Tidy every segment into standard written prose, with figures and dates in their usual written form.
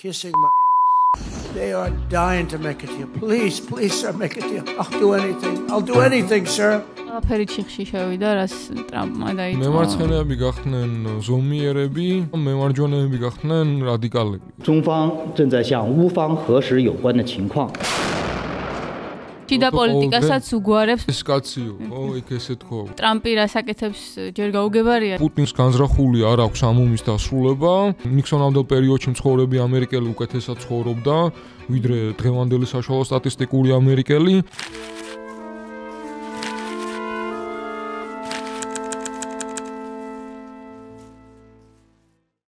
kissing my ass. They are dying to make it here. Please, sir, make it here. I'll do anything. I'll do anything, sir. ყველაფერი ჩიხში შევიდა, რაც ტრამპმა დაიწყო. მემარცხენეები გახდნენ ზომიერები, მემარჯვენეები გახდნენ რადიკალები. 中方正在向乌方核实有关的情况。 შიდა პოლიტიკასაც უგვარებს. ეს კაციო, იქ ესე თქო. ტრამპი რას აკეთებს ჯერ გაუგებარია. პუტინს განზრახული არ აქვს ამ ომის დასრულება. ნიქსონამდელ პერიოდში მცხოვრები ამერიკელი უკეთესად ცხოვრობდა, ვიდრე დღევანდელი საშუალო სტატისტიკური ამერიკელი.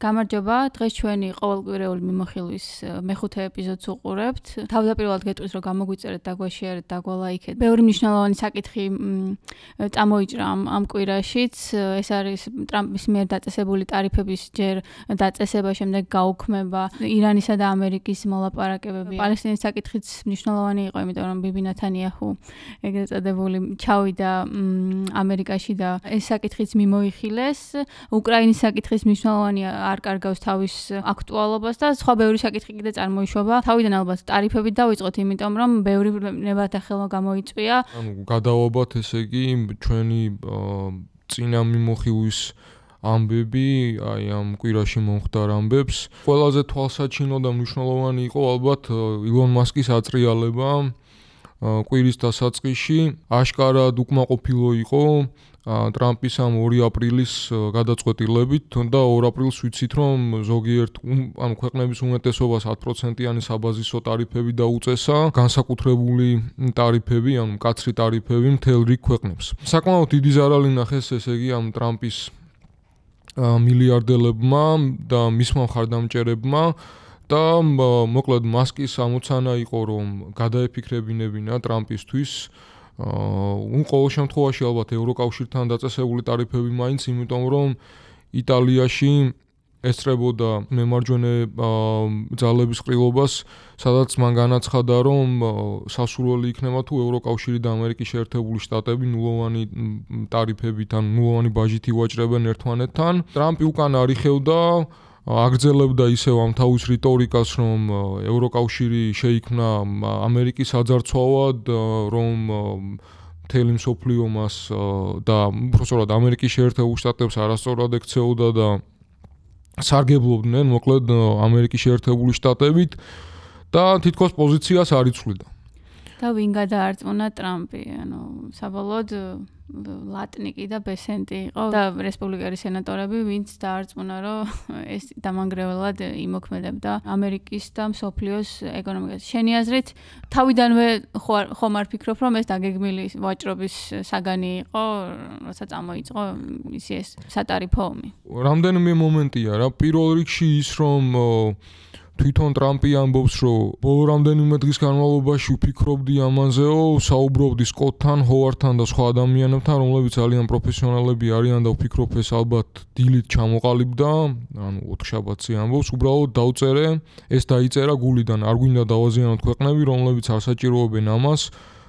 გამარჯობა, დღეს ჩვენი ყოველკვირეული მიმოხილვის მეხუთე ეპიზოდს უყურებთ. თავდაპირველად გეტყვის, რომ გამოგვიწერეთ, დაგვეშიარეთ, დაგვალაიქეთ. ბევრი მნიშვნელოვანი საკითხი წამოიჭრა ამ კვირაშიც. ეს არის ტრამპის მიერ დაწესებული ტარიფების ჯერ დაწესება, შემდეგ გაუქმება, ირანისა და ამერიკის მოლაპარაკებები. პალესტინის საკითხიც მნიშვნელოვანი იყო, იმიტომ რომ ბიბი ნათანიაჰუ ეგრეთ წოდებული ჩავიდა ამერიკაში და ეს საკითხიც მიმოიხილეს. უკრაინის საკითხის მნიშვნელოვანია არ კარგავს თავის აქტუალობას და სხვა ბევრი საკითხი კიდე წარმოიშვება. თავიდან ალბათ ტარიფებით დავიწყოთ, იმიტომ რომ ბევრი ნებათახელმა გამოიწვია. გადავაბათ ესე იგი ჩვენი წინა მიმოხილვის ამბები, აი ამ კვირაში მომხდარ ამბებს. ყველაზე თვალსაჩინო და მნიშვნელოვანი იყო ალბათ ილონ მასკის აწრიალება კვირის დასაწყისში. აშკარად უკმაყოფილო იყო ტრამპის ამ 2 აპრილის გადაწყვეტილებით და 2 აპრილს ვიცით რომ ზოგიერთ ანუ ქვეყნების უმეტესობას 10%-იანი საბაზისო ტარიფები დაუწესა, განსაკუთრებული ტარიფები, ანუ მკაცრი ტარიფები მთელ რიგ ქვეყნებს. საკმაოდ დიდი ზარალი ნახეს ესე იგი ამ ტრამპის მილიარდელებმა და მისმა მხარდამჭერებმა და მოკლედ მასკის ამოცანა იყო რომ გადაეფიქრებინებინა ტრამპისთვის ყოველ შემთხვევაში ალბათ ევროკავშირთან დაწესებული ტარიფები მაინც, იმიტომ რომ იტალიაში ესწრებოდა მემარჯვენე ძალების ყრილობას, სადაც მან განაცხადა, რომ სასურველი იქნება თუ ევროკავშირი და ამერიკის შეერთებული შტატები ნულოვანი ტარიფებით ან ნულოვანი ბაჟით ივაჭრებენ ერთმანეთთან. ტრამპი უკან არიხევდა, აგრძელებდა ისევ ამ თავის რიტორიკას, რომ ევროკავშირი შეიქმნა ამერიკის აძარცვავად, რომ მთელი მსოფლიო მას და უბრალოდ ამერიკის შეერთებულ შტატებს არასწორად ექცეოდა და სარგებლობდნენ მოკლედ ამერიკის შეერთებული შტატებით და თითქოს პოზიციას არ იცვლიდა. და ვინ გადაარწმუნა ტრამპი, ანუ საბოლოოდ ლატნიკი და ბესენტი იყო და რესპუბლიკელი სენატორები, ვინც დაარწმუნა, რომ ეს დამანგრევლად იმოქმედებდა ამერიკის და მსოფლიოს ეკონომიკას. შენი აზრით, თავიდანვე ხომ არ ფიქრობ, რომ ეს დაგეგმილი ვაჭრობის საგანი იყო, როცა წამოიწყო ისი ეს სატარიფო ომი? რამდენიმე მომენტია რა. პირველ რიგში ის რომ თვითონ ტრამპი ამბობს, რომ ბოლო რამდენიმე დღის განმავლობაში ვფიქრობდი ამაზეო, საუბრობდი სკოტთან, ჰოვარდთან და სხვა ადამიანებთან, რომლებიც ძალიან პროფესიონალები არიან და ვფიქრობ ეს ალბათ დილით ჩამოყალიბდა, ანუ 4 შაბათზე ამბობს, უბრალოდ დავწერე, ეს დაიწერა გულიდან, არ გვინდა დავაზიანოთ ქვეყნები, რომლებიც არ საჭიროებენ ამას.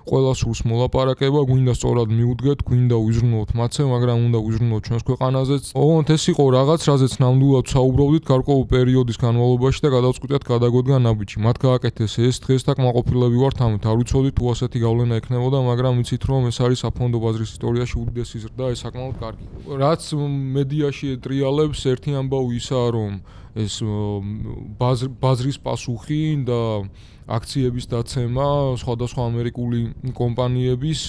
ყველა სურს მოლაპარაკება, გვინდა სწორად მიუდგეთ, გვინდა ვიზრუნოთ მათზე, მაგრამ უნდა ვიზრუნოთ ჩვენს ქვეყანაზეც. ოღონდ ეს იყო რაღაც, რაზეც ნამდვილად საუბრობდით გარკვეულ პერიოდის განმავლობაში და გადავწყვიტეთ გადაგვედგა ნაბიჯი. მათ გააკეთეს ეს, დღეს და კმაყოფილები ვართ ამით. არ ვიცოდით თუ ასეთი გავლენა ექნებოდა, მაგრამ ვიცით რომ ეს არის საფონდო ბაზრის ისტორიაში უდიდესი ზრდა, ეს საკმაოდ კარგი. რაც მედიაში ეტრიალებს, ერთი ამბავი ისაა, რომ ეს ბაზრის პასუხი და აქციების დაცემა სხვადასხვა ამერიკული კომპანიების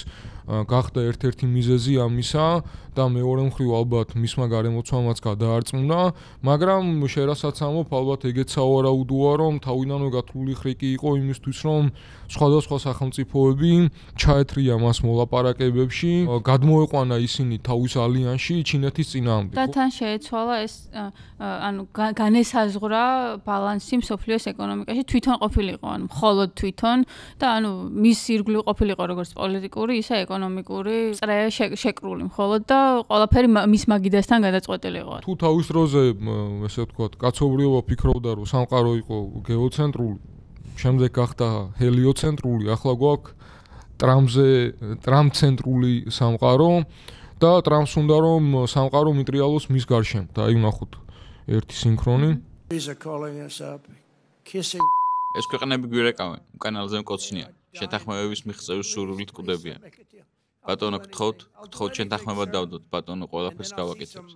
გახდა ერთ-ერთი მიზეზი ამისა და მეორე მხრივ ალბათ მისმა გარემოცვამაც გადაარწმუნა, მაგრამ შერასაც ამობ ალბათ ეგეც სავარაუდოა, რომ თავიდანვე გათვლილი ხრიკი იყო იმისთვის, რომ სხვადასხვა სახელმწიფოები ჩაეთრია მას მოლაპარაკებებში, გადმოეყვანა ისინი თავის ალიანსში ჩინეთის წინააღმდეგ. და თან შეეცვალა ეს ანუ განესაზღვრა ბალანსი მსოფლიოს ეკონომიკაში თვითონ ყოფილიყო, ანუ მხოლოდ თვითონ და ანუ მის ირგვლივ ყოფილიყო როგორც პოლიტიკური, ისე ეკონომიკური წრე შეკრული მხოლოდ და ყველაფერი მის მაგიდასთან გადაწყვეტილიყო. თუ თავის დროზე ესე ვთქვათ, კაცობრიობა ფიქრობდა, რომ სამყარო იყო გეოცენტრული, შემდეგ გახდა ჰელიოცენტრული, ახლა გვაქვს ტრამპცენტრული სამყარო და ტრამპს უნდა რომ სამყარო მიტრიალოს მის გარშემო და აი ვნახოთ ერთი სინქრონი. He's calling us up. kissing. ეს ქვეყნები გვირეკავენ, უკანალზე მკოცნიან, შეთანხმებების მიღწევის სურვილით კვდებიან. ბატონო, გთხოვთ შეთანხმება დავდოთ, ბატონო, ყველაფერს გავაკეთებთ.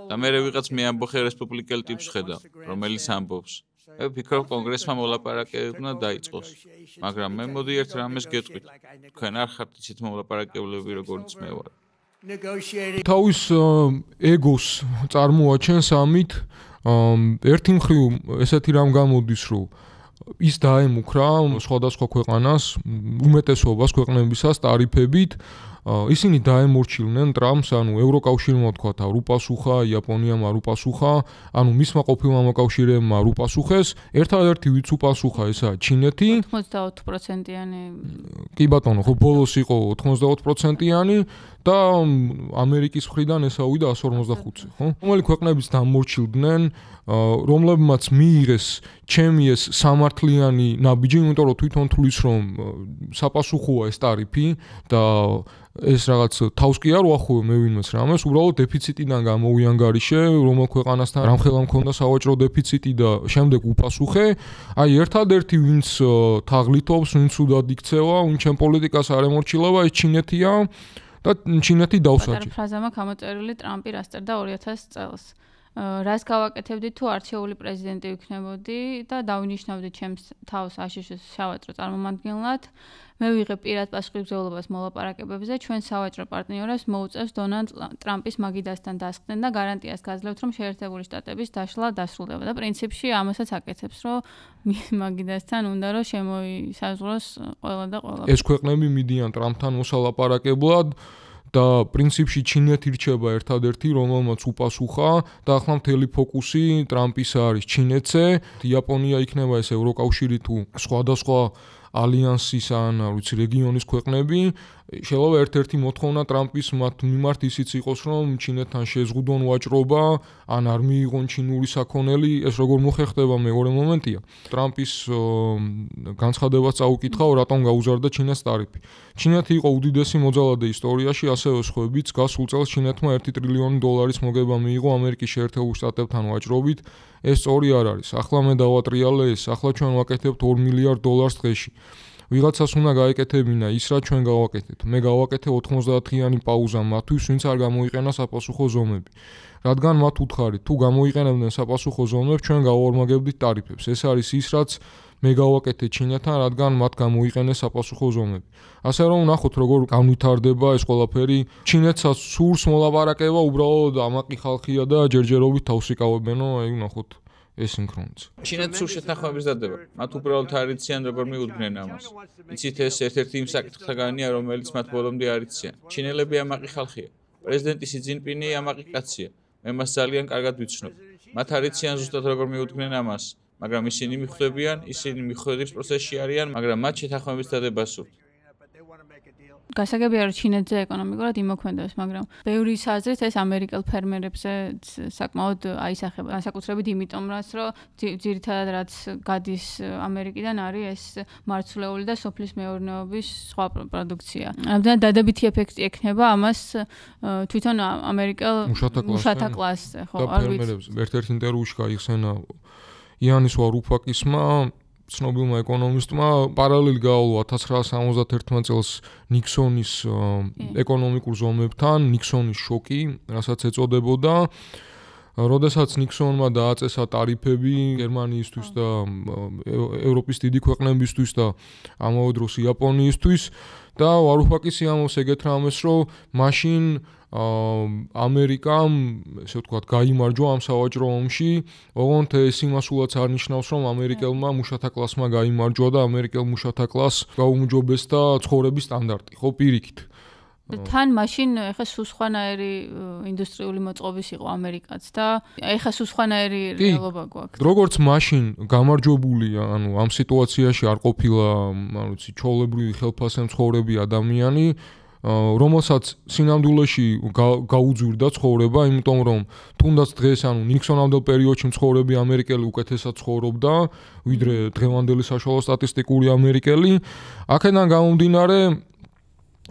და მე ვიღაც მეამბოხე რესპუბლიკელ ტიპს ხედავ, რომელიც ამბობს. მე ვფიქრობ, კონგრესმა მოლაპარაკებები უნდა დაიწყოს, მაგრამ მე მოდი ერთ რამეს გეტყვით. თქვენ არ ხართ ისეთ მოლაპარაკებლები, როგორც მე ვარ. თავის ეგოს წარმოაჩენს ამით, ერთი მხრივ ესეთი რამ გამოდის, რომ ის დაემუქრა სხვადასხვა ქვეყანას, უმეტესობას ქვეყნებისას ტარიფებით. ისინი დაემორჩილნენ ტრამპს, ანუ ევროკავშირმა თქვათ, არ უპასუხა, იაპონიამ არ უპასუხა, ანუ მისმა ყოფილმა მოკავშირეებმა არ უპასუხეს, ერთადერთი ვინც უპასუხა ესაა ჩინეთი. 84%-იანი. კი ბატონო, ხო ბოლოს იყო 84%-იანი და ამერიკის მხრიდან ესავიდა 145-ზე, ხო? რომელი ქვეყნებიც დამორჩილდნენ, რომლებმაც მიიღეს ჩემი ეს სამართლიანი ნაბიჯი, იმიტომ რომ თვითონ თulis რომ საპასუხოა ეს ტარიფი და ეს რაღაც თავს კი არ უახოვე მე ვინმეს რამეს, უბრალოდ დეფიციტიდან გამოვიანგარიშე, რომელ ქვეყანასთან რამხელა მქონდა სავაჭრო დეფიციტი და შემდეგ უპასუხე, აი ერთადერთი ვინც თაღლითობს, ვინც უდად იქცევა, ვინც ჩემ პოლიტიკას არ ემორჩილება, ეს ჩინეთია და ჩინეთი დავსაჯი. პატარა ფრაზა მაქვს ამოწერილი ტრამპი რას წერდა 2000 წელს. რას გავაკეთებდი თუ არჩეული პრეზიდენტი ვიქნებოდი და დავინიშნავდი ჩემს თავს აშშ-ის სავაჭრო წარმომადგენლად, მე ვიღებ პირად პასუხისმგებლობას მოლაპარაკებებზე, ჩვენ სავაჭრო პარტნიორებს მოუწევს დონალდ ტრამპის მაგიდასთან დასხდნენ და გარანტიას გაძლევთ, რომ შეერთებული შტატების დაშლა დასრულდება და პრინციპში ამასაც აკეთებს, რომ მაგიდასთან უნდა რომ შემოისაზღვროს ყველა და ყველა. ეს ქვეყნები მიდიან ტრამპთან მოსალაპარაკებლად და პრინციპში ჩინეთი რჩება ერთადერთი, რომელმაც უპასუხა და ახლა მთელი ფოკუსი ტრამპის არის ჩინეთზე. იაპონია იქნება ეს ევროკავშირი თუ სხვადასხვა ალიანსის ან ვიცი რეგიონის ქვეყნები. შეიძლება ერთ-ერთი მოთხოვნა ტრამპის მათ მიმართ ისიც იყოს, რომ ჩინეთთან შეზღუდონ ვაჭრობა, ან არ მიიღონ ჩინური საქონელი, ეს როგორ მოხერხდება მეორე მომენტია. ტრამპის განცხადებას წაუკითხავ, რატომ გაუზარდა ჩინეთს ტარიფი. ჩინეთი იყო უდიდესი მოძალადე ისტორიაში, ასევე სხვაებიც გასულ წელს ჩინეთმა $1 ტრილიონი მოგება მიიღო ამერიკის შეერთებულ შტატებთან ვაჭრობით. ეს სწორი არ არის. ახლა მე დავატრიალე ეს, ახლა ჩვენ ვაკეთებთ $2 მილიარდ დღეში. ვიღაცას უნდა გაეკეთებინა ის, რაც ჩვენ გავაკეთეთ. მე გავაკეთე 90-იანი პაუზა მათთვის, ვინც არ გამოიყენა საპასუხო ზომები. რადგან მათ უთხარით, თუ გამოიყენებდნენ საპასუხო ზომებს, ჩვენ გავორმაგებდით ტარიფებს. ეს არის ის, რაც მე გავაკეთე ჩინეთთან, რადგან მათ გამოიყენეს საპასუხო ზომები. ასე რომ ნახოთ როგორ განვითარდება ეს ყველაფერი. ჩინეთსაც სურს მოლაპარაკება, უბრალოდ ამაყი ხალხია და ჯერჯერობით თავს იკავებენო, აი ნახოთ. ესინქრონიც. ჩინეთს სულ შეთანხმების დადება. მათ უბრალოდ არ იციან როგორ მიუდგნენ ამას. იცით ეს ერთ-ერთი იმ საკითხთაგანია, რომელიც მათ ბოლომდე არ იციან. ჩინელები ამაყი ხალხია. პრეზიდენტი სი ძინპინი ამაყი კაცია. მე მას ძალიან კარგად ვიცნობ. მათ არ იციან ზუსტად როგორ მიუდგნენ ამას, მაგრამ ისინი მიხვდებიან, ისინი მიხვედრის პროცესში არიან, მაგრამ მათ შეთანხმების დადება სურთ. გასაგებია რომ ჩინეთზე ეკონომიკურად იმოქმედებს, მაგრამ ბევრი საზრით ეს ამერიკელ ფერმერებზე საკმაოდ აისახება. განსაკუთრებით იმიტომ, რომ ძირითადად რაც გადის ამერიკიდან არის ეს მარცვლეული და სოფლის მეურნეობის სხვა პროდუქცია. ამდენად დადებითი ეფექტი ექნება ამას თვითონ ამერიკელ მუშათა კლასზე, ხო, არ ვიცი. ერთ-ერთ ინტერვიუში გაიხსენა იანის ვარუფაკისმა ცნობილმა ეკონომისტმა პარალელი გაავლო 1971 წელს ნიქსონის ეკონომიკურ ზომებთან, ნიქსონის შოკი, რასაც ეწოდებოდა. როდესაც ნიქსონმა დააწესა ტარიფები გერმანიისთვის და ევროპის დიდი ქვეყნებისთვის და ამავე დროს იაპონიისთვის და ვარუფაკისი ამბობს ეგეთ რამეს, რომ მაშინ ამერიკამ, ესე ვთქვათ, გაიმარჯვა ამ სავაჭრო ომში, ოღონდ ეს იმასულაც არ ნიშნავს, რომ ამერიკელმა მუშათა კლასმა გაიმარჯვა და ამერიკელ მუშათა კლასს გაუმჯობესდა ცხოვრების სტანდარტი, ხო, პირიქით. თან მაშინ ეხა სულ სხვანაირი ინდუსტრიული მოწყობის იყო ამერიკაც და ეხა სულ სხვანაირი რეალობა გვაქვს. როგორც მაშინ გამარჯვებული, ანუ ამ სიტუაციაში არ ყოფილა, ანუ ვიცი, ჩაოლებრივი ხელფასზე მცხოვრები ადამიანი, რომელსაც სინამდვილეში გაუძვირდა ცხოვრება, იმიტომ რომ თუნდაც დღეს, ანუ ნიქსონამდელ პერიოდში მცხოვრები ამერიკელი უკეთესად ცხოვრობდა, ვიდრე დღევანდელი საშუალო სტატისტიკური ამერიკელი. აქედან გამომდინარე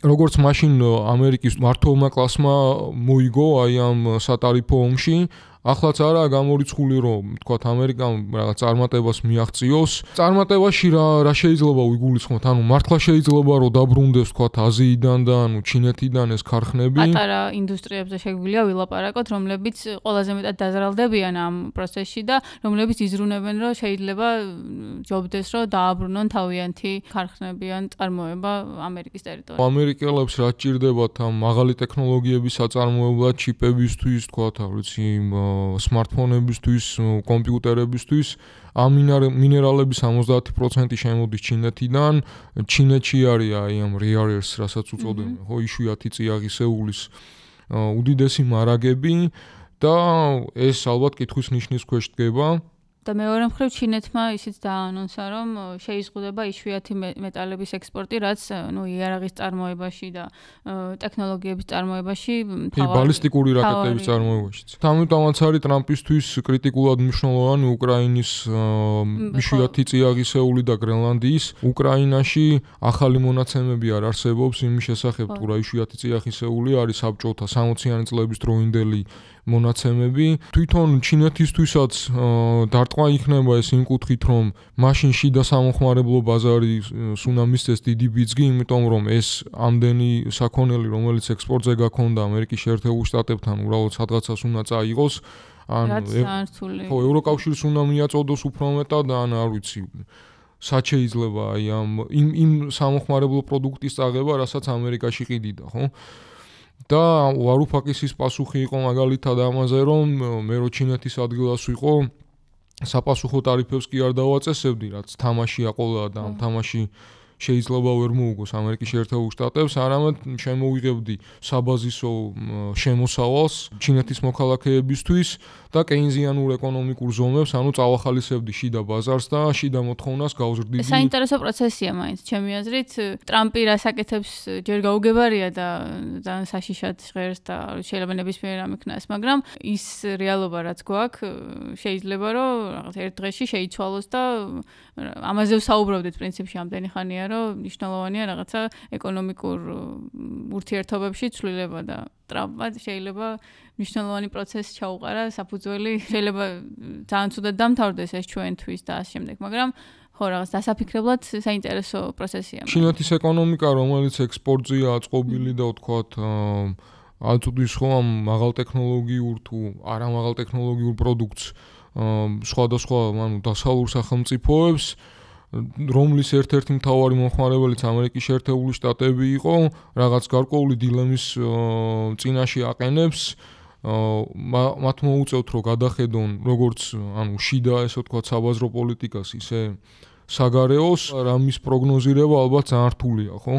როგორც მაშინ ამერიკის მმართველმა კლასმა მოიგო აი ამ სატარიფო ომში, ახლაც არაა გამორიცხული, რომ თქვათ ამერიკამ რაღაც წარმატებას მიაღწიოს. წარმატებაში რა შეიძლება ვიგულისხმოთ? ანუ მართლა შეიძლება რომ დაბრუნდეს თქვათ აზიიდან და ანუ ჩინეთიდან ეს ქარხნები. პატარა ინდუსტრიებზე შეგვიძლია ვილაპარაკოთ, რომლებიც ყველაზე მეტად დაზარალდებიან ამ პროცესში და რომლებიც იზრუნებენ, რომ შეიძლება ჯობდეს, რომ დააბრუნონ თავიანთი ქარხნები ან წარმოება ამერიკის ტერიტორიაზე. ამერიკელებს რა სჭირდებათ ამ მაღალი ტექნოლოგიების საწარმოებლად, ჩიპებისთვის, თქვათ, ვიცი, smartphone-ებისთვის, კომპიუტერებისთვის, ამ მინერალების 70% შემოდის ჩინეთიდან. ჩინეთში არის აი ამ rare earths, რასაც უწოდებენ, ხო, იშვიათი წიაღისეულის უდიდესი მარაგები და ეს ალბათ კითხვის ნიშნის ქვეშ დგება. და მეორე მხრივ ჩინეთმა ისიც დაანონსა, რომ შეიზღუდება იშვიათი მეტალების ექსპორტი, რაც იარაღის წარმოებაში და ტექნოლოგიების წარმოებაში ბალისტიკური რაკეტების წარმოებაშიც. ამიტომაც არის ტრამპისთვის კრიტიკულად მნიშვნელოვანი უკრაინის იშვიათი წიაღისეული და გრენლანდიის. უკრაინაში ახალი მონაცემები არ არსებობს იმის შესახებ, თუ რა იშვიათი წიაღისეული არის საბჭოთა 60-იანი წლების დროინდელი მონაცემები. თვითონ ჩინეთისთვისაც დარტყმა იქნება ეს იმ კუთხით, რომ მაშინ შიდა სამოხმარებლო ბაზარი უნდა მისცეს დიდი ბიძგი, იმიტომ რომ ეს ამდენი საქონელი, რომელიც ექსპორტზე გაქონდა ამერიკის შეერთებულ შტატებთან, უბრალოდ სადღაცას უნდა წაიღოს. ან ხო, ევროკავშირს უნდა მიაწოდოს უფრო მეტად, ან არ ვიცი. სად შეიძლება აი იმ სამოხმარებლო პროდუქტის წაღება, რასაც ამერიკაში ყიდიდა, ხო? და ვარუფაკისის პასუხი იყო მაგალითად ამაზე, რომ მე რო ჩინეთის ადგილას ვიყო, საპასუხო ტარიფებს კი არ დავაწესებდი, რაც თამაშია ყოლა და ამ თამაში შეიძლება ვერ მოუგოს ამერიკის შეერთებულ შტატებს, არამედ შემოვიღებდი საბაზისო შემოსავალს ჩინეთის მოქალაქეებისთვის და კეინზიანურ ეკონომიკურ ზომებს, ანუ წავახალისებდი შიდა ბაზარს და შიდა მოთხოვნას გავზრდიდი. საინტერესო პროცესია მაინც, ჩემი აზრით, ტრამპი რას აკეთებს ჯერ გაუგებარია და ძალიან საშიშად ჟღერს და შეიძლება ნებისმიერ რამ იქნას, მაგრამ ის რეალობა რაც გვაქვს, შეიძლება რომ რაღაც ერთ დღეში შეიცვალოს და ამაზე ვსაუბრობდით პრინციპში ამდენი ხანია, რომ მნიშვნელოვანია რაღაცა ეკონომიკურ ურთიერთობებში ცვლილება და ტრამპმა შეიძლება მნიშვნელოვანი პროცესი ჩაუყარა საფუძველი, შეიძლება ძალიან ცუდად დამთავრდეს ეს ჩვენთვის და ამ შემდეგ, მაგრამ ხო რაღაც დასაფიქრებლად საინტერესო პროცესია. ჩინეთის ეკონომიკა, რომელიც ექსპორტზეა აწყობილი და ვთქვათ, აწუდის ხო ამ მაღალტექნოლოგიურ თუ არამაღალტექნოლოგიურ პროდუქტს სხვადასხვა დასავლურ სახელმწიფოებს, რომლის ერთ-ერთი მთავარი მომხმარებელიც ამერიკის შეერთებული შტატები იყო, რაღაც გარკვეული დილემის წინაშე აყენებს, მათ მოუწევთ რომ გადახედონ როგორც შიდა ესე ვთქვათ საბაზრო პოლიტიკას, ისე საგარეოს, რამის პროგნოზირება ალბათ ძალიან რთულია, ხო?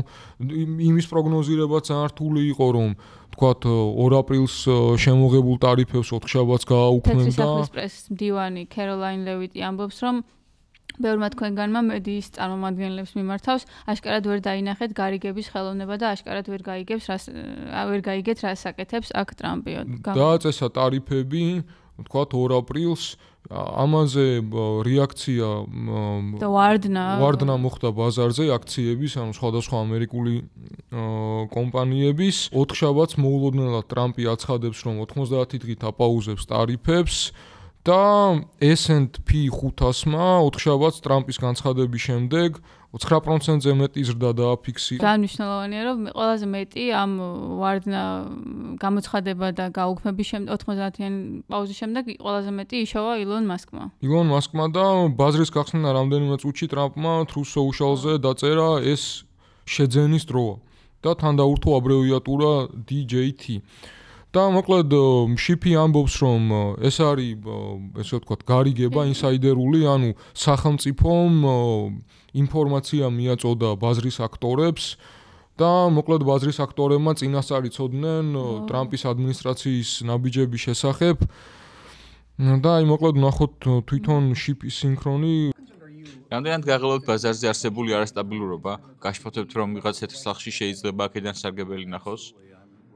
იმის პროგნოზირება ძალიან რთული იყო, რომ ვთქვათ 2 აპრილს შემოღებულ ტარიფებს 4 შაბათს გააუქმებდა. თეთრი სახლის პრესის მდივანი კეროლაინ ლევიტი ამბობს, რომ ბევრმა თქვენგანმა მედიის წარმომადგენლებს მიმართავს, აშკარად ვერ დაინახეთ გარიგების ხელოვნება და აშკარად ვერ გაიგეთ რას აკეთებს აქ ტრამპი. დააწესა ტარიფები, ვთქვათ 2 აპრილს, ამაზე რეაქცია და ვარდნა მოხდა ბაზარზე აქციების, ანუ სხვადასხვა ამერიკული კომპანიების. 4 შაბათს მოულოდნელად ტრამპი აცხადებს, რომ 90 დღით აპაუზებს ტარიფებს. და S&P 500-მა 4 შაბათს ტრამპის განცხადების შემდეგ 9%-ზე მეტი ზრდა დააფიქსირა. ძალიან მნიშვნელოვანია, რომ ყველაზე მეტი ამ ვარდნა გამოცხადება და გაუქმების შემდეგ 90-იანი პაუზის შემდეგ ყველაზე მეტი იშოვა ილონ მასკმა. ილონ მასკმა და ბაზრის გახსნა რამდენიმე წუთში ტრამპმა Truth Social-ზე დაწერა ეს შეძენის დროა და თან დაურთო აბრევიატურა DJT. და მოკლედ შიფი ამბობს, რომ ეს არის ესე ვთქვათ გარიგება ინსაიდერული, ანუ სახელმწიფომ ინფორმაცია მიაწოდა ბაზრის აქტორებს და მოკლედ ბაზრის აქტორებმა წინასწარ იცოდნენ ტრამპის ადმინისტრაციის ნაბიჯების შესახებ. და აი მოკლედ ნახოთ თვითონ შიფის სინქრონი. რამდენად გაღელავთ ბაზარზე არსებული არასტაბილურობა, გაშფოთებთ რომ ვიღაც თეთრ სახლში შეიძლება აქედან სარგებელი ნახოს?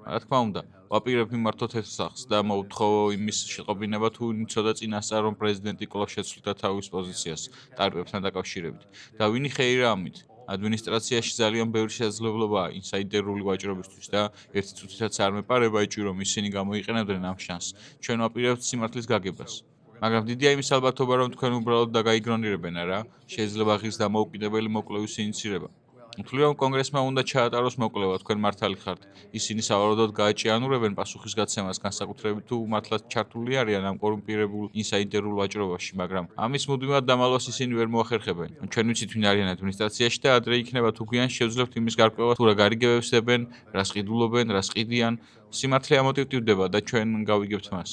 რა თქმა უნდა, ვაპირებ მიმართო თეთრ სახლს და მოვთხოვ იმის შეყობინება თუ იცოდა წინასწარ რომ პრეზიდენტი კვლავ შეცვლიდა თავის პოზიციას ტარიფებთან დაკავშირებით. და ვინი ხეირა ამით? ადმინისტრაციაში ძალიან ბევრი შესაძლებლობაა ინსაიდერული ვაჭრობისთვის და ერთი წუთითაც არ მეპარება იჭი რომ ისინი გამოიყენებდნენ ამ შანსს. ჩვენ ვაპირებთ სიმართლის გაგებას. მაგრამ დიდია იმის ალბათობა რომ თქვენ უბრალოდ დაგაიგნორირებენ არა, შეიძლება ღირს დამოუკიდებელი მოკვლევის ინიცირება. Მთლიან კონგრესმა უნდა ჩაატაროს მოკვლევა, თქვენ მართალი ხართ. ისინი სავარაუდოდ გააჭიანურებენ პასუხისგაცემას, განსაკუთრებით თუ მართლაც ჩართული არიან ამ კორუმპირებულ ინსაიდერულ ვაჭრობაში, მაგრამ ამის მუდმივად დამალვას ისინი ვერ მოახერხებენ. ჩვენ ვიცით ვინ არიან ადმინისტრაციაში და ადრე იქნება თუ გვიან შევძლებთ იმის გარკვევა, თუ რა გარიგებებს დებენ, რას ყიდულობენ, რას ყიდიან. სიმართლე ამოტივტივდება და ჩვენ გავიგებთ მას.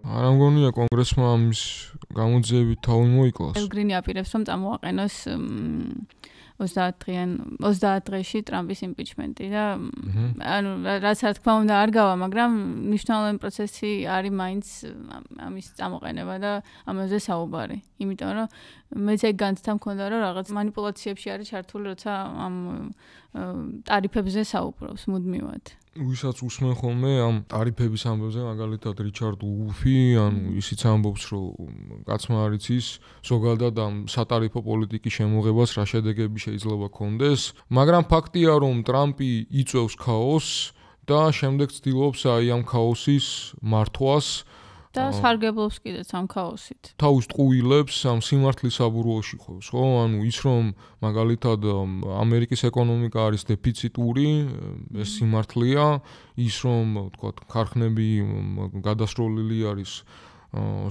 არ ამგონია კონგრესმა ამის გამოძიებით თავი მოიკლას. ელგრინი აპირებს რომ წამოაყენოს 30 დღეში ტრამპის იმპიჩმენტი და ანუ რაც რა თქმა უნდა არ გავა, მაგრამ მნიშვნელოვანი პროცესი არის მაინც ამის წამოყენება და ამაზე საუბარი. იმიტომ რომ მეც ეგ განცდა მქონდა რომ რაღაც манипуляციებში არის ჩართული, როცა ამ ტარიფებზე საუბრობს მუდმივად. ვისაც უსმენ ხოლმე ამ ტარიფების ამბებზე, მაგალითად რიჩარდ ულფი, ანუ ისიც ამბობს, რომ კაცმა არ იცის ზოგადად ამ სატარიფო პოლიტიკის შემოღებას რა შედეგები შეიძლება ქონდეს, მაგრამ ფაქტია, რომ ტრამპი იწვევს ქაოსს და შემდეგ ცდილობს აი ამ ქაოსის მართვას და სარგებლობს კიდეც ამ ქაოსით. თავის ტყუილებს ამ სიმართლის საბურველში ხოვს, ხო? ანუ ის რომ მაგალითად ამერიკის ეკონომიკა არის დეფიციტური, ეს სიმართლეა, ის რომ ვთქვათ, ქარხნები გადასროლილი არის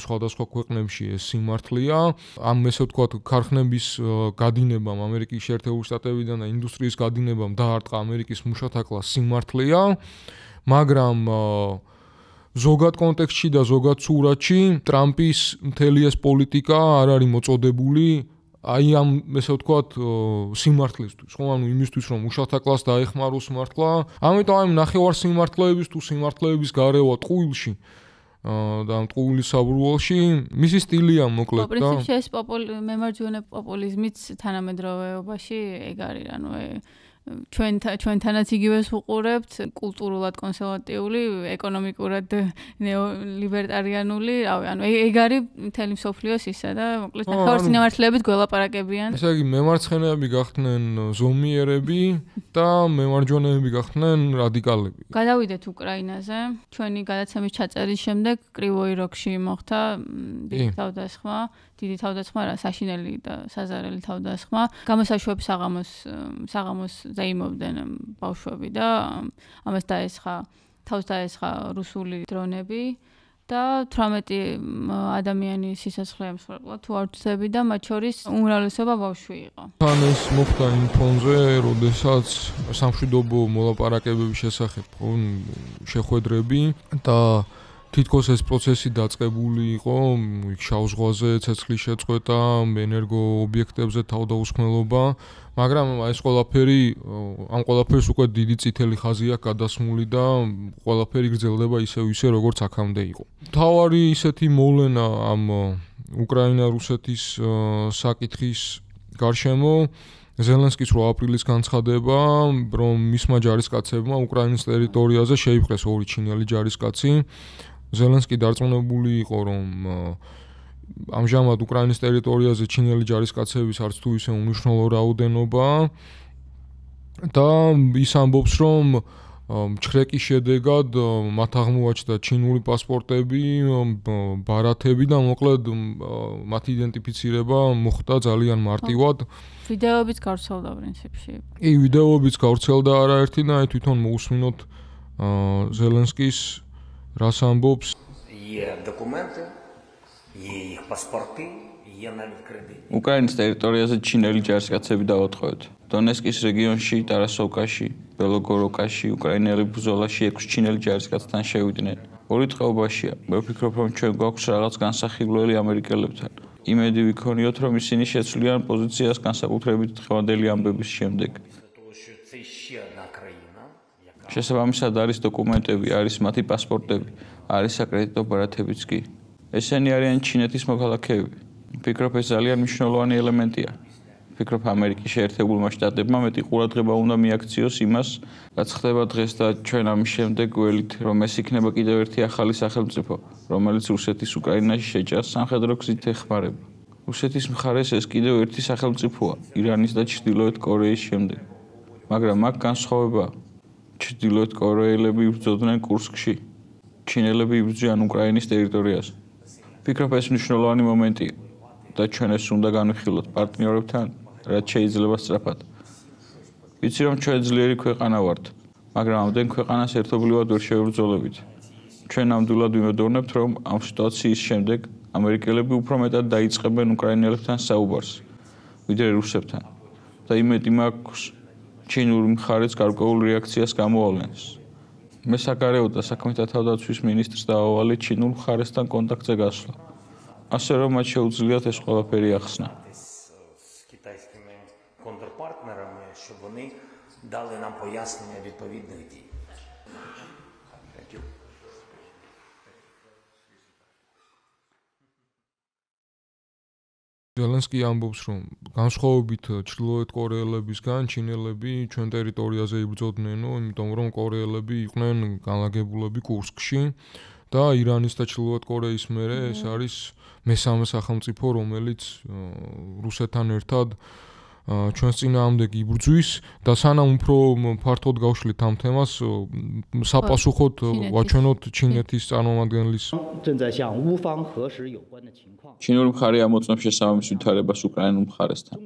სხვადასხვა ქვეყნებში, ეს სიმართლეა. ამ ესე ვთქვათ, ქარხნების გადინებამ ამერიკის შეერთებული შტატებიდან და ინდუსტრიის გადინებამ დაარტყა ამერიკის მუშათა კლასს სიმართლეა, მაგრამ ზოგად კონტექსტში და ზოგად სურათში ტრამპის მთელი ეს პოლიტიკა არ არის მოწოდებული აი ამ ესე ვთქვათ სიმართლისთვის, ხო, ანუ იმისთვის რომ მუშათა კლასს დაეხმაროს მართლა. ამიტომ აი ნახევარ სიმართლეების თუ სიმართლეების გარევა ტყუილში და ამ ტყუილის საბურველში მისი სტილია მოკლედ და პრინციპში ეს მემარჯვენე პოპულიზმიც თანამედროვეობაში ეგ არის, ანუ ჩვენთანაც იგივეს ვუყურებთ, კულტურულად კონსერვატიული, ეკონომიკურად ნეოლიბერტარიანული, ანუ ეგ არის მთელი მსოფლიოს ისა და მოკლედ ნახევარ სიმართლეებით გველაპარაკებიან. ესე იგი, მემარცხენეები გახდნენ ზომიერები და მემარჯვენეები გახდნენ რადიკალები. გადავიდეთ უკრაინაზე. ჩვენი გადაცემის ჩაწერის შემდეგ კრივოი როგში მოხდა დიდი თავდასხმა, საშინელი და საზარელი თავდასხმა. გამოსაშვებ საღამოს დაიმოვდნენ ბავშვები და ამას თავს დაესხა რუსული დრონები და 18 ადამიანი სიცოცხლე ემსხვერპლა თუ არ ვთქვი და მათ შორის უმრავლესობა ბავშვი იყო. თან ეს მოხდა იმ ფონზე, როდესაც სამშვიდობო მოლაპარაკებების შესახებ შეხვედრები და თითქოს ეს პროცესი დაწყებული იყო, შავ ზღვაზე ცეცხლის შეწყვეტა, ენერგო ობიექტებზე თავდაუსხმელობა, მაგრამ ეს ამ ყველაფერს უკვე დიდი წითელი ხაზი აქვს გადასმული და ყველაფერი გრძელდება ისე როგორც აქამდე იყო. მთავარი ისეთი მოვლენა ამ უკრაინა-რუსეთის საკითხის გარშემო ზელენსკის 8 აპრილის განცხადება, რომ მისმა ჯარისკაცებმა უკრაინის ტერიტორიაზე შეიპყრეს 2 ჩინელი ჯარისკაცი. ზელენსკი დარწმუნებული იყო, რომ ამჟამად უკრაინის ტერიტორიაზე ჩინელი ჯარისკაცების არც თუ ისე უმნიშვნელო რაოდენობაა და ის ამბობს, რომ ჩხრეკის შედეგად მათ აღმოაჩნდა ჩინური პასპორტები, ბარათები და მოკლედ მათი იდენტიფიცირება მოხდა ძალიან მარტივად. ვიდეოებიც გავრცელდა პრინციპში. კი, ვიდეოებიც გავრცელდა არაერთი და თვითონ მოусმინოთ ზელენსკის რას ამბობს. უკრაინის ტერიტორიაზე ჩინელი ჯარისკაცები დაუწყოვეთ. დონეცკის რეგიონში, ტარასოვკაში, ბელოგოროკაში, უკრაინელი ბრძოლაში 6 ჩინელი ჯარისკაცთან შევიდნენ. ორი ტყეობაშია. მე ვფიქრობ, რომ ჩვენ გვაქვს რაღაც განსახილველი ამერიკელებთან. იმედი ვიქონიოთ, რომ ისინი შეცვლიან პოზიციას განსაკუთრებით დღევანდელი ამბების შემდეგ. შესაბამისად არის დოკუმენტები, არის მათი პასპორტები, არის საკრედიტო ბარათებიც კი. ესენი არიან ჩინეთის მოქალაქეები. ვფიქრობ, ეს ძალიან მნიშვნელოვანი ელემენტია. ვფიქრობ, ამერიკის შეერთებულმა შტატებმა მეტი ყურადღება უნდა მიაქციოს იმას, რაც ხდება დღეს და ჩვენ ამის შემდეგ გველით, რომ ეს იქნება კიდევ ერთი ახალი სახელმწიფო, რომელიც რუსეთის უკრაინაში შეჭრას სამხედრო გზით ეხმარება. რუსეთის მხარეს ეს კიდევ ერთი სახელმწიფოა ირანის და ჩრდილოეთ კორეის შემდეგ. მაგრამ აქ განსხვავებაა. ჩრდილოეთ კორეელები იბრძოდნენ კურსკში. ჩინელები იბრძვიან უკრაინის ტერიტორიაზე. ვფიქრობ ეს მნიშვნელოვანი მომენტია და ჩვენ ეს უნდა განვიხილოთ პარტნიორებთან, რაც შეიძლება სწრაფად. ვიცი რომ ჩვენ ძლიერი ქვეყანა ვართ, მაგრამ ამდენ ქვეყანას ერთობლივად ვერ შევებრძოლებთ. ჩვენ ნამდვილად ვიმედოვნებთ, რომ ამ სიტუაციის შემდეგ ამერიკელები უფრო მეტად დაიწყებენ უკრაინელებთან საუბარს, ვიდრე რუსებთან. და იმედი მაქვს, ჩინური მხარეც გარკვეულ რეაქციას გამოავლენს. მე საგარეო და საქმეთა თავდაცვის მინისტრს დავავალე ჩინურ მხარესთან კონტაქტზე გასვლა. ასე რომ მათ შეუძლიათ ეს ყველაფერი ახსნა. щоб вони дали нам пояснення відповідних дій. ზელენსკი ამბობს, რომ განსხვავებით ჩრდილოეთ კორეელებისგან, ჩინელები ჩვენ ტერიტორიაზე იბრძოდნენ, იმიტომ რომ კორეელები იყვნენ განლაგებულები კურსკში და ირანის და ჩრდილოეთ კორეის მერე ეს არის მესამე სახელმწიფო, რომელიც რუსეთთან ერთად ჩვენს წინააღმდეგ იბრძვის და სანამ უფრო ფართოდ გავშლით ამ თემას, საპასუხოდ ვაჩვენოთ ჩინეთის წარმომადგენლის ჩინური მხარე ამოწმებს შესაბამის ვითარებას უკრაინულ მხარესთან.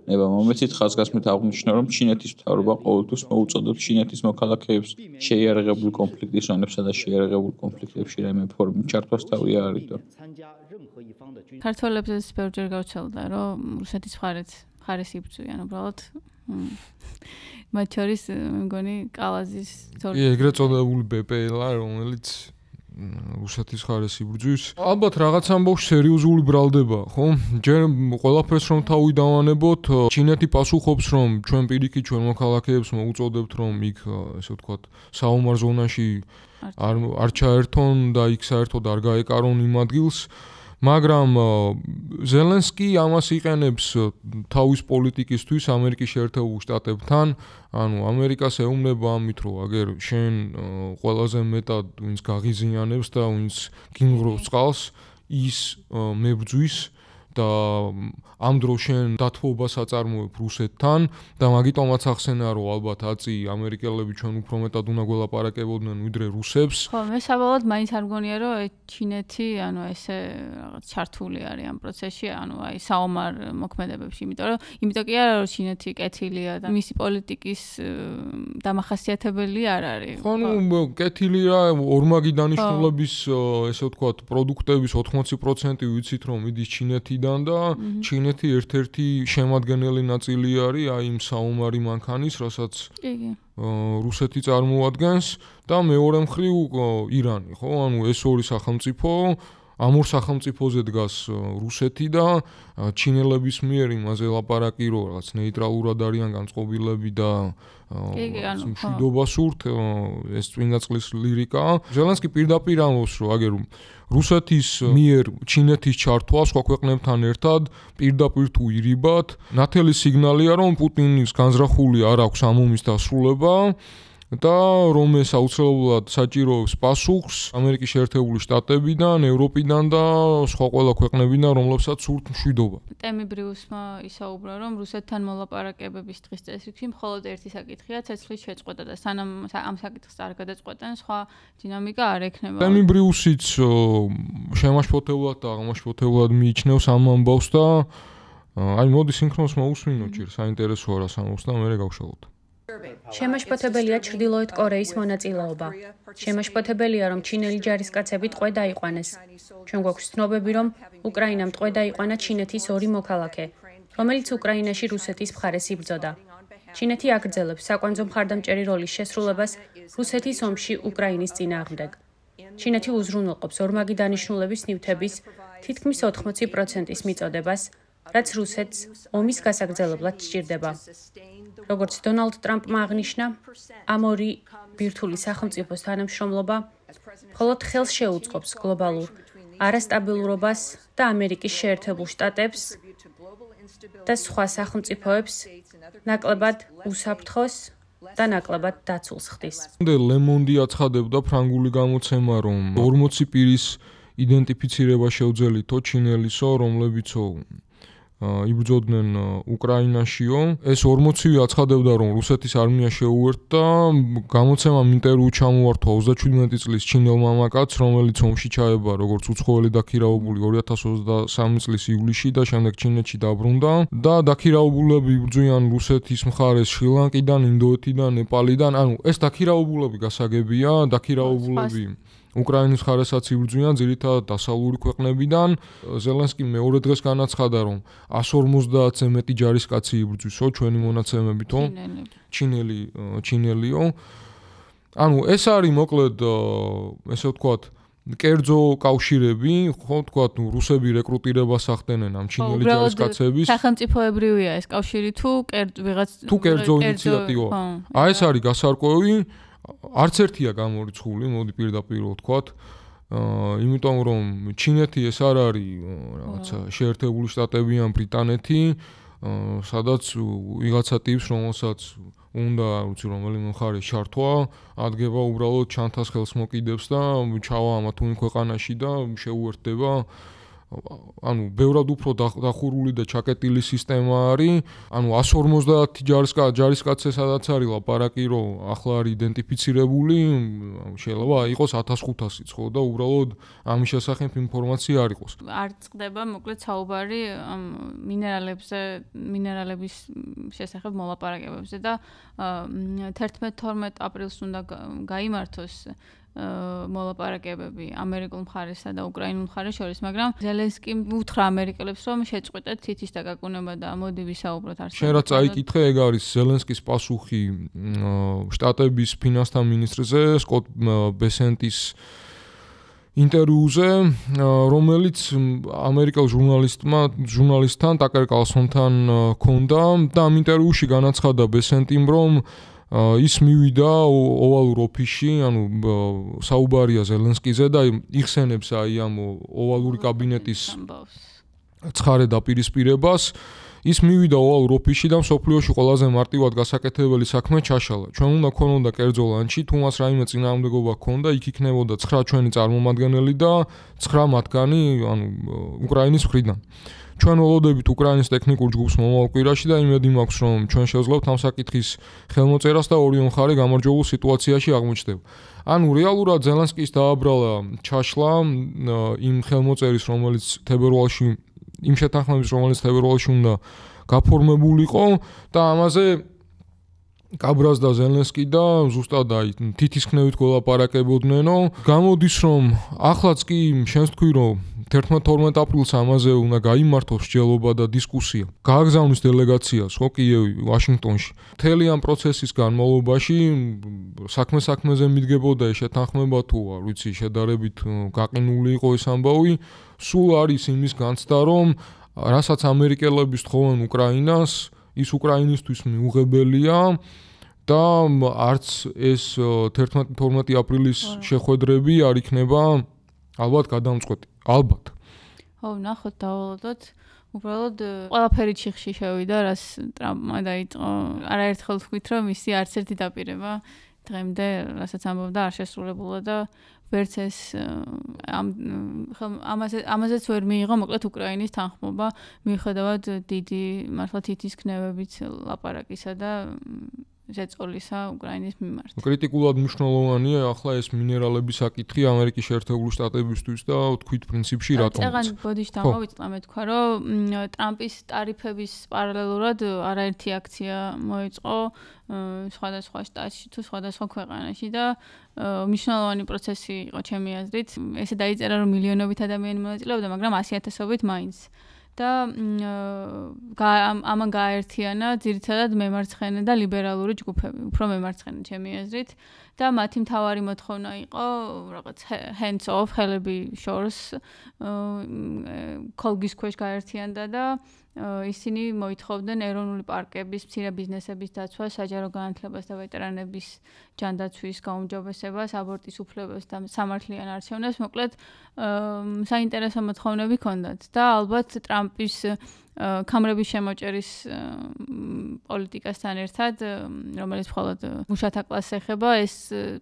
ნება მომეცით ხაზგასმით აღნიშნა, რომ ჩინეთის მთავრობა ყოველთვის მოუწოდებს ჩინეთის მოქალაქეებს შეიარაღებულ კონფლიქტის ზონებსა და შეიარაღებულ კონფლიქტებში რაიმე ფორმით ჩართვას თავი არ არიდო. ქართველებს ეს ბევრჯერ გავრცელდა, რომ რუსეთის მხარეს იბრძვიან, უბრალოდ მათ შორის მგონი კალაზის კი, ეგრეთ წოდებული ბპლა, რომელიც რუსეთის მხარეს იბრძვის. ალბათ რაღაც ამბავში სერიოზული ბრალდება, ხო? ჯერ ყველაფერს რომ თავი დავანებოთ, ჩინეთი პასუხობს, რომ ჩვენ პირიქით ჩვენ მოქალაქეებს მოუწოდებთ, რომ იქ ესე ვთქვათ, საომარ ზონაში არ ჩაერთონ და იქ საერთოდ არ გაეკარონ იმ ადგილს. მაგრამ ზელენსკი ამას იყენებს თავის პოლიტიკისთვის ამერიკის შეერთებულ შტატებთან, ანუ ამერიკას ეუბნება ამით, რომ აგერ შენ ყველაზე მეტად ვინც გაღიზიანებს და ვინც გინღრობს წყალს, ის მებრძვის და ამ დროს შენ დათბობას აწარმოებ რუსეთთან და მაგიტომაც ახსენა, რომ ალბათ აწი ამერიკელები ჩვენ უფრო მეტად უნდა გველაპარაკებოდნენ ვიდრე რუსებს. ხო, მე საბოლოოდ მაინც არ მგონია, რომ ჩინეთი, ანუ ესე რაღაც ჩართული არის ამ პროცესში, ანუ აი საომარ მოქმედებებში, იმიტომ კი არა, რომ ჩინეთი კეთილია და მისი პოლიტიკის დამახასიათებელი არ არის. ხო, ნუ კეთილია ორმაგი დანიშნულების, ესე ვთქვათ, პროდუქტების 80% ვიცით, რომ მიდის ჩინეთიდან და ჩინეთი ერთ-ერთი შემადგენელი ნაწილი არის აი იმ საომარი მანქანის, რასაც რუსეთი წარმოადგენს და მეორე მხრივ ირანი, ხო? ანუ ეს ორი სახელმწიფო, ამ ორ სახელმწიფოზე დგას რუსეთი და ჩინელების მიერ იმაზე ლაპარაკი, რომ რაღაც ნეიტრალურად არიან განწყობილები და მშვიდობა სურთ, ეს წმინდა წყლის ლირიკაა. ზელენსკი პირდაპირ ამბობს, რომ აგერ რუსეთის მიერ ჩინეთის ჩართვა სხვა ქვეყნებთან ერთად პირდაპირ თუ ირიბად, ნათელი სიგნალია, რომ პუტინის განზრახული არ აქვს ამ ომის დასრულება და რომ ეს აუცილებლად საჭიროებს პასუხს ამერიკის შეერთებული შტატებიდან, ევროპიდან და სხვა ყველა ქვეყნებიდან, რომლებსაც სურთ მშვიდობა. ტემი ბრიუსმა ისაუბრა, რომ რუსეთთან მოლაპარაკებების დღის წესრიგში მხოლოდ ერთი საკითხია ცეცხლის შეწყვეტა და სანამ ამ საკითხს არ გადაწყვეტენ, სხვა დინამიკა არ ექნება. ტემი ბრიუსიც შემაშფოთებლად და აღმაშფოთებლად მიიჩნევს ამ ამბავს და აი მოდი სინქრონს მოусმინოთ ჯერ, საინტერესოა რას ამბობს და მერე გავშალოთ. შემაშფოთებელია ჩრდილოეთ კორეის მონაწილეობა. შემაშფოთებელია, რომ ჩინელი ჯარისკაცები ტყვე დაიყვანეს. ჩვენ გვაქვს ცნობები, რომ უკრაინამ ტყვე დაიყვანა ჩინეთის ორი მოქალაქე, რომელიც უკრაინაში რუსეთის მხარეს იბრძოდა. ჩინეთი აგრძელებს საკვანძო მხარდამჭერი როლის შესრულებას რუსეთის ომში უკრაინის წინააღმდეგ. ჩინეთი უზრუნველყოფს ორმაგი დანიშნულების ნივთების თითქმის 80%-ის მიწოდებას, რაც რუსეთს ომის გასაგრძელებლად სჭირდება. როგორც დონალდ ტრამპმა აღნიშნა, ამ ორი ბირთვული სახელმწიფოს თანამშრომლობა მხოლოდ ხელს შეუწყობს გლობალურ არასტაბილურობას და ამერიკის შეერთებულ შტატებს და სხვა სახელმწიფოებს ნაკლებად უსაფრთხოს და ნაკლებად დაცულს ხდის. ლემონდი აცხადებდა ფრანგული გამოცემა, რომ 40 პირის იდენტიფიცირება შეუძლიათო ჩინელისო, რომლებიცო იბრძოდნენ უკრაინაშიო. ეს 40-ვე აცხადებდა, რომ რუსეთის არმია შეუერთდა. გამოცემამ ინტერვიუ ჩამოართვა 37 წლის ჩინელ მამაკაცს, რომელიც ომში ჩაება როგორც უცხოელი დაქირავებული 2023 წლის ივლისში და შემდეგ ჩინეთში დაბრუნდა და დაქირავებულები იბრძვიან რუსეთის მხარეს შრი-ლანკიდან, ინდოეთიდან, ნეპალიდან. ანუ ეს დაქირავებულები გასაგებია, დაქირავებულები უკრაინის მხარესაც იბრძვიან ძირითადად დასავლური ქვეყნებიდან. ზელენსკიმ მეორე დღეს განაცხადა, რომ 150-ზე მეტი ჯარისკაცი იბრძვისო ჩვენი მონაცემებითო. ჩინელიო. ანუ ეს არის მოკლედ ესე ვთქვათ, კერძო კავშირები, ხო ვთქვათ, რუსები რეკრუტირებას ახდენენ ამ ჩინელი ჯარისკაცების. სახელმწიფოებრივია ეს კავშირი თუ კერძო ინიციატივა. ეს არის გასარკვევი. არც ერთია გამორიცხული, მოდი პირდაპირ ვთქვათ. იმიტომ რომ ჩინეთი ეს არ არის რაღაცა შეერთებული შტატები ან ბრიტანეთი, სადაც ვიღაცა ტიპს, რომელსაც უნდა, ვიცი, რომელიმე მხარის ჩართვა, ადგება უბრალოდ ჩანთას ხელს მოკიდებს და ჩავა ამა თუ იმ ქვეყანაში და შეუერთდება. ანუ ბევრად უფრო დახურული და ჩაკეტილი სისტემა არის. ანუ 150 ჯარისკაცზე სადაც არის ლაპარაკი, რომ ახლა არის იდენტიფიცირებული, შეიძლება იყოს 1500-იც, ხო და უბრალოდ ამის შესახებ ინფორმაცია არ იყოს. არ წყდება მოკლედ საუბარი მინერალების შესახებ მოლაპარაკებებზე და 11-12 აპრილს უნდა გაიმართოს მოლაპარაკებები ამერიკულ მხარესა და უკრაინულ მხარეს შორის, მაგრამ ზელენსკიმ უთხრა ამერიკელებს, რომ შეწყვეტეთ თითის დაკაკუნება და მოდი ვისაუბროთ არსებობაზე. შენ რაც აიკითხე, ეგ არის ზელენსკის პასუხი შტატების ფინანსთა მინისტრზე, სკოტ ბესენტის ინტერვიუზე, რომელიც ამერიკელ ჟურნალისტთან ტაკერ კარლსონთან ჰქონდა და ამ ინტერვიუში განაცხადა ბესენტიმ, რომ ის მივიდა ოვალურ ოფისში, ანუ საუბარია ზელენსკიზე და იხსენებს ამ ოვალური კაბინეტის ცხარე დაპირისპირებას. ის მივიდა ოვალურ ოფისში და მსოფლიოში ყველაზე მარტივად გასაკეთებელი საქმე ჩაშალა. ჩვენ უნდა გქონოდა კერძო ლანჩი, თუ მას რაიმე წინააღმდეგობა ჰქონდა, იქ იქნებოდა 9 ჩვენი წარმომადგენელი და 9 მათგანი, ანუ უკრაინის მხრიდან. ჩვენ ველოდებით უკრაინის ტექნიკურ ჯგუფს მომავალ კვირაში და იმედი მაქვს, რომ ჩვენ შევძლებთ ამ საკითხის ხელმოწერას და ორივე მხარე გამარჯვებულ სიტუაციაში აღმოჩნდება. ანუ რეალურად ზელენსკის დააბრალა ჩაშლა იმ ხელმოწერის, რომელიც თებერვალში, იმ შეთანხმების, რომელიც თებერვალში უნდა გაფორმებულიყო და ამაზე გაბრაზდა ზელენსკი და ზუსტად თითისქნევით გველაპარაკებოდნენო. გამოდის, რომ ახლაც კი შენს თქვი, რომ 11-12 აპრილს ამაზე უნდა გაიმართოს მსჯელობა და დისკუსია. გააგზავნის დელეგაციას, ხო, კიევი, ვაშინგტონში. მთელი ამ პროცესის განმავლობაში საქმეზე მიდგებოდა ეს შეთანხმება თუ არ ვიცი, შედარებით გაყინული იყო ეს ამბავი. სულ არის იმის განცდა, რომ რასაც ამერიკელები თხოვენ უკრაინას, ის უკრაინისთვის მიუღებელია და არც ეს 11-12 აპრილის შეხვედრები არ იქნება ალბათ გადამწყვეტი. ალბათ. ხო, ნახოთ დავალოდოთ. უბრალოდ ყველაფერი ჩიხში შევიდა, რას ტრამპმა დაიწყო. არაერთხელ ვთქვით, რომ ისი არც ერთი დაპირება დღემდე, რასაც ამბობდა, არ შესრულებულა და ვერც ეს ამაზეც ვერ მიიღო მოკლედ უკრაინის თანხმობა, მიუხედავად დიდი მართლა თითისქნევებით ლაპარაკისა და ზეწოლისა უკრაინის მიმართ. კრიტიკულად მნიშვნელოვანია ახლა ეს მინერალების საკითხი ამერიკის შეერთებული შტატებისთვის და თქვით პრინციპში რატომ. წეგან ბოდიში დამოვიწყდა მე თქვა, რომ ტრამპის ტარიფების პარალელურად არაერთი აქცია მოეწყო სხვადასხვა შტატში თუ სხვადასხვა ქვეყანაში და მნიშვნელოვანი პროცესი იყო ჩემი აზრით. ესე დაიწერა, რომ მილიონობით ადამიანი მონაწილეობდა, მაგრამ 100,000-ობით მაინც. და ამან გააერთიანა ძირითადად მემარცხენე და ლიბერალური ჯგუფები, უფრო მემარცხენე ჩემი აზრით და მათი მთავარი მოთხოვნა იყო რაღაც hands off, ხელები შორს კოლგის ქვეშ გააერთიანდა და ისინი მოითხოვდნენ ეროვნული პარკების, მცირე ბიზნესების დაცვას, საჯარო განათლებას და ვეტერანების ჯანდაცვის გაუმჯობესებას, აბორტის უფლებებს და სამართლიან არჩევნებს, მოკლედ საინტერესო მოთხოვნები ჰქონდათ და ალბათ ტრამპის კამრების შემოჭერის პოლიტიკასთან ერთად, რომელიც მხოლოდ მუშათა კლასს ეხება, ეს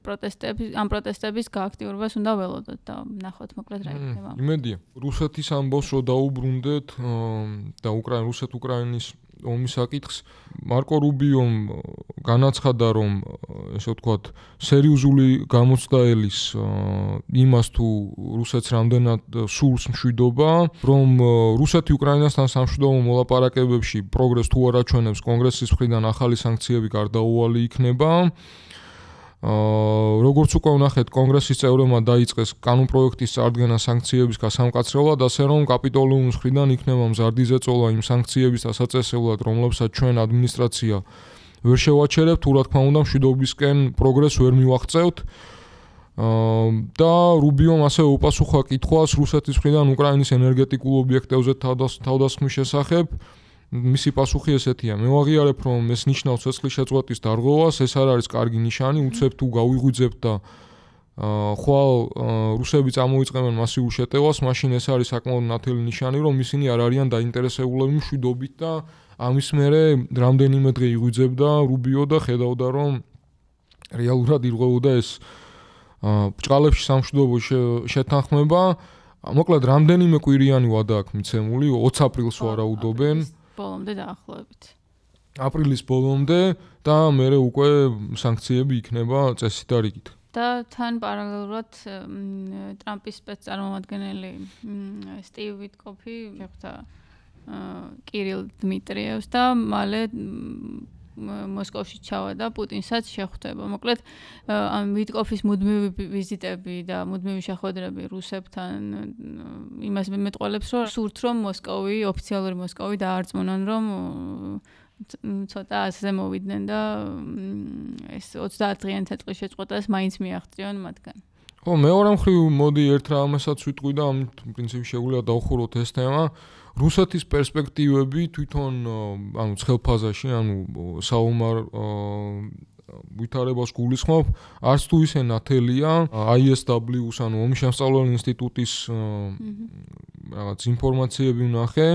პროტესტების გააქტიურებას უნდა ველოდოთ და ნახოთ მოკლედ რა იქნება. იმედია, რუსეთის ამბავს რო დაუბრუნდეთ და რუსეთ-უკრაინის ომის საკითხს, მარკო რუბიომ განაცხადა, რომ ესე ვთქვათ, სერიოზული გამოცდა ელის იმას თუ რუსეთს რამდენად სურს მშვიდობა, რომ რუსეთი უკრაინასთან სამშვიდობო მოლაპარაკებებში პროგრესს თუ არ აჩვენებს კონგრესის მხრიდან ახალი სანქციები გარდაუვალი იქნება. როგორც უკვე ვნახეთ, კონგრესის წევრებმა დაიწყეს კანონპროექტის წარდგენა სანქციების გასამკაცრებლად, ასე რომ კაპიტოლიუმის მხრიდან იქნება მზარდი ზეწოლა იმ სანქციების დასაწესებლად, რომლებსაც ჩვენ ადმინისტრაცია ვერ შევაჩერებთ, თუ რა თქმა უნდა, მშვიდობისკენ პროგრესს ვერ მივაღწევთ. და რუბიომ ასევე უპასუხა კითხვას რუსეთის მხრიდან უკრაინის ენერგეტიკულ ობიექტებზე თავდასხმის შესახებ. მისი პასუხი ესეთია: მე ვაღიარებ, რომ ეს ნიშნავს ცეცხლის შეწყვეტის დარღვევას, ეს არ არის კარგი ნიშანი, უცებ თუ გავიღვიძებთ და ხვალ რუსები წამოიწყებენ მასიურ შეტევას, მაშინ ეს არის საკმაოდ ნათელი ნიშანი, რომ ისინი არ არიან დაინტერესებულები მშვიდობით და ამის მერე რამდენიმე დღე იღვიძებდა რუბიო და ხედავდა, რომ რეალურად ირღვეოდა ეს ბჭყალებში სამშვიდობო შეთანხმება. მოკლედ რამდენიმე კვირიანი ვადა აქვს მიცემული, 20 აპრილს ვარაუდობენ. ბოლომდე დაახლოებით. აპრილის ბოლომდე და მერე უკვე სანქციები იქნება წესით და რიგით. და თან პარალელურად ტრამპის სპეცწარმომადგენელი სტივ ვიტკოფი შეხვდა კირილ დმიტრიევს და მალე მოსკოვში ჩავიდა პუტინსაც შეხვდება. მოკლედ ამ ვიტკოფის მუდმივი ვიზიტები და მუდმივი შეხვედრები რუსებთან იმას მეტყველებს, რომ სურთ რომ ოფიციალური მოსკოვი დაარწმუნონ, რომ ცოტა ასე მოვიდნენ და ეს 30 დღიანი ცეცხლის შეწყვეტას მაინც მიაღწიონ მათგან. მეორე მხრივ მოდი ერთ რამასაც ვიტყვი და ამით პრინციპში შეგვიძლია დავხუროთ ეს თემა. რუსეთის პერსპექტივები თვითონ ანუ ცხელფაზაში, ანუ საომარ ვითარებას გულისხმობ, არც თუ ისე ნათელია. ISW-ს, ანუ ომის შემსწავლელი ინსტიტუტის რაღაც ინფორმაციები ვნახე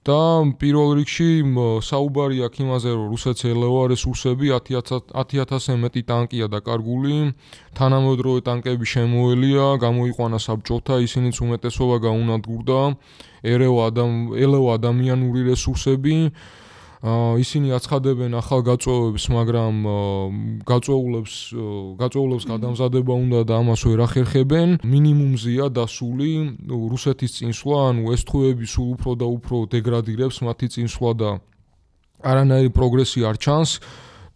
და პირველ რიგში საუბარი აქვს იმაზე, რომ რუსეთს ელევა რესურსები, 10,000-ზე მეტი ტანკია დაკარგული, თანამედროვე ტანკები შემოელია, გამოიყვანა საბჭოთა, ისინიც უმეტესობა გაუნადგურდა, ელევა ადამიანური რესურსები, ისინი აცხადებენ ახალ გაწვევებს, მაგრამ გაწვეულებს გადამზადება უნდა და ამას ვერ ახერხებენ. მინიმუმზეა დასული რუსეთის წინსვლა, ანუ ეს თვეები სულ უფრო და უფრო დეგრადირებს მათი წინსვლა და არანაირი პროგრესი არ ჩანს.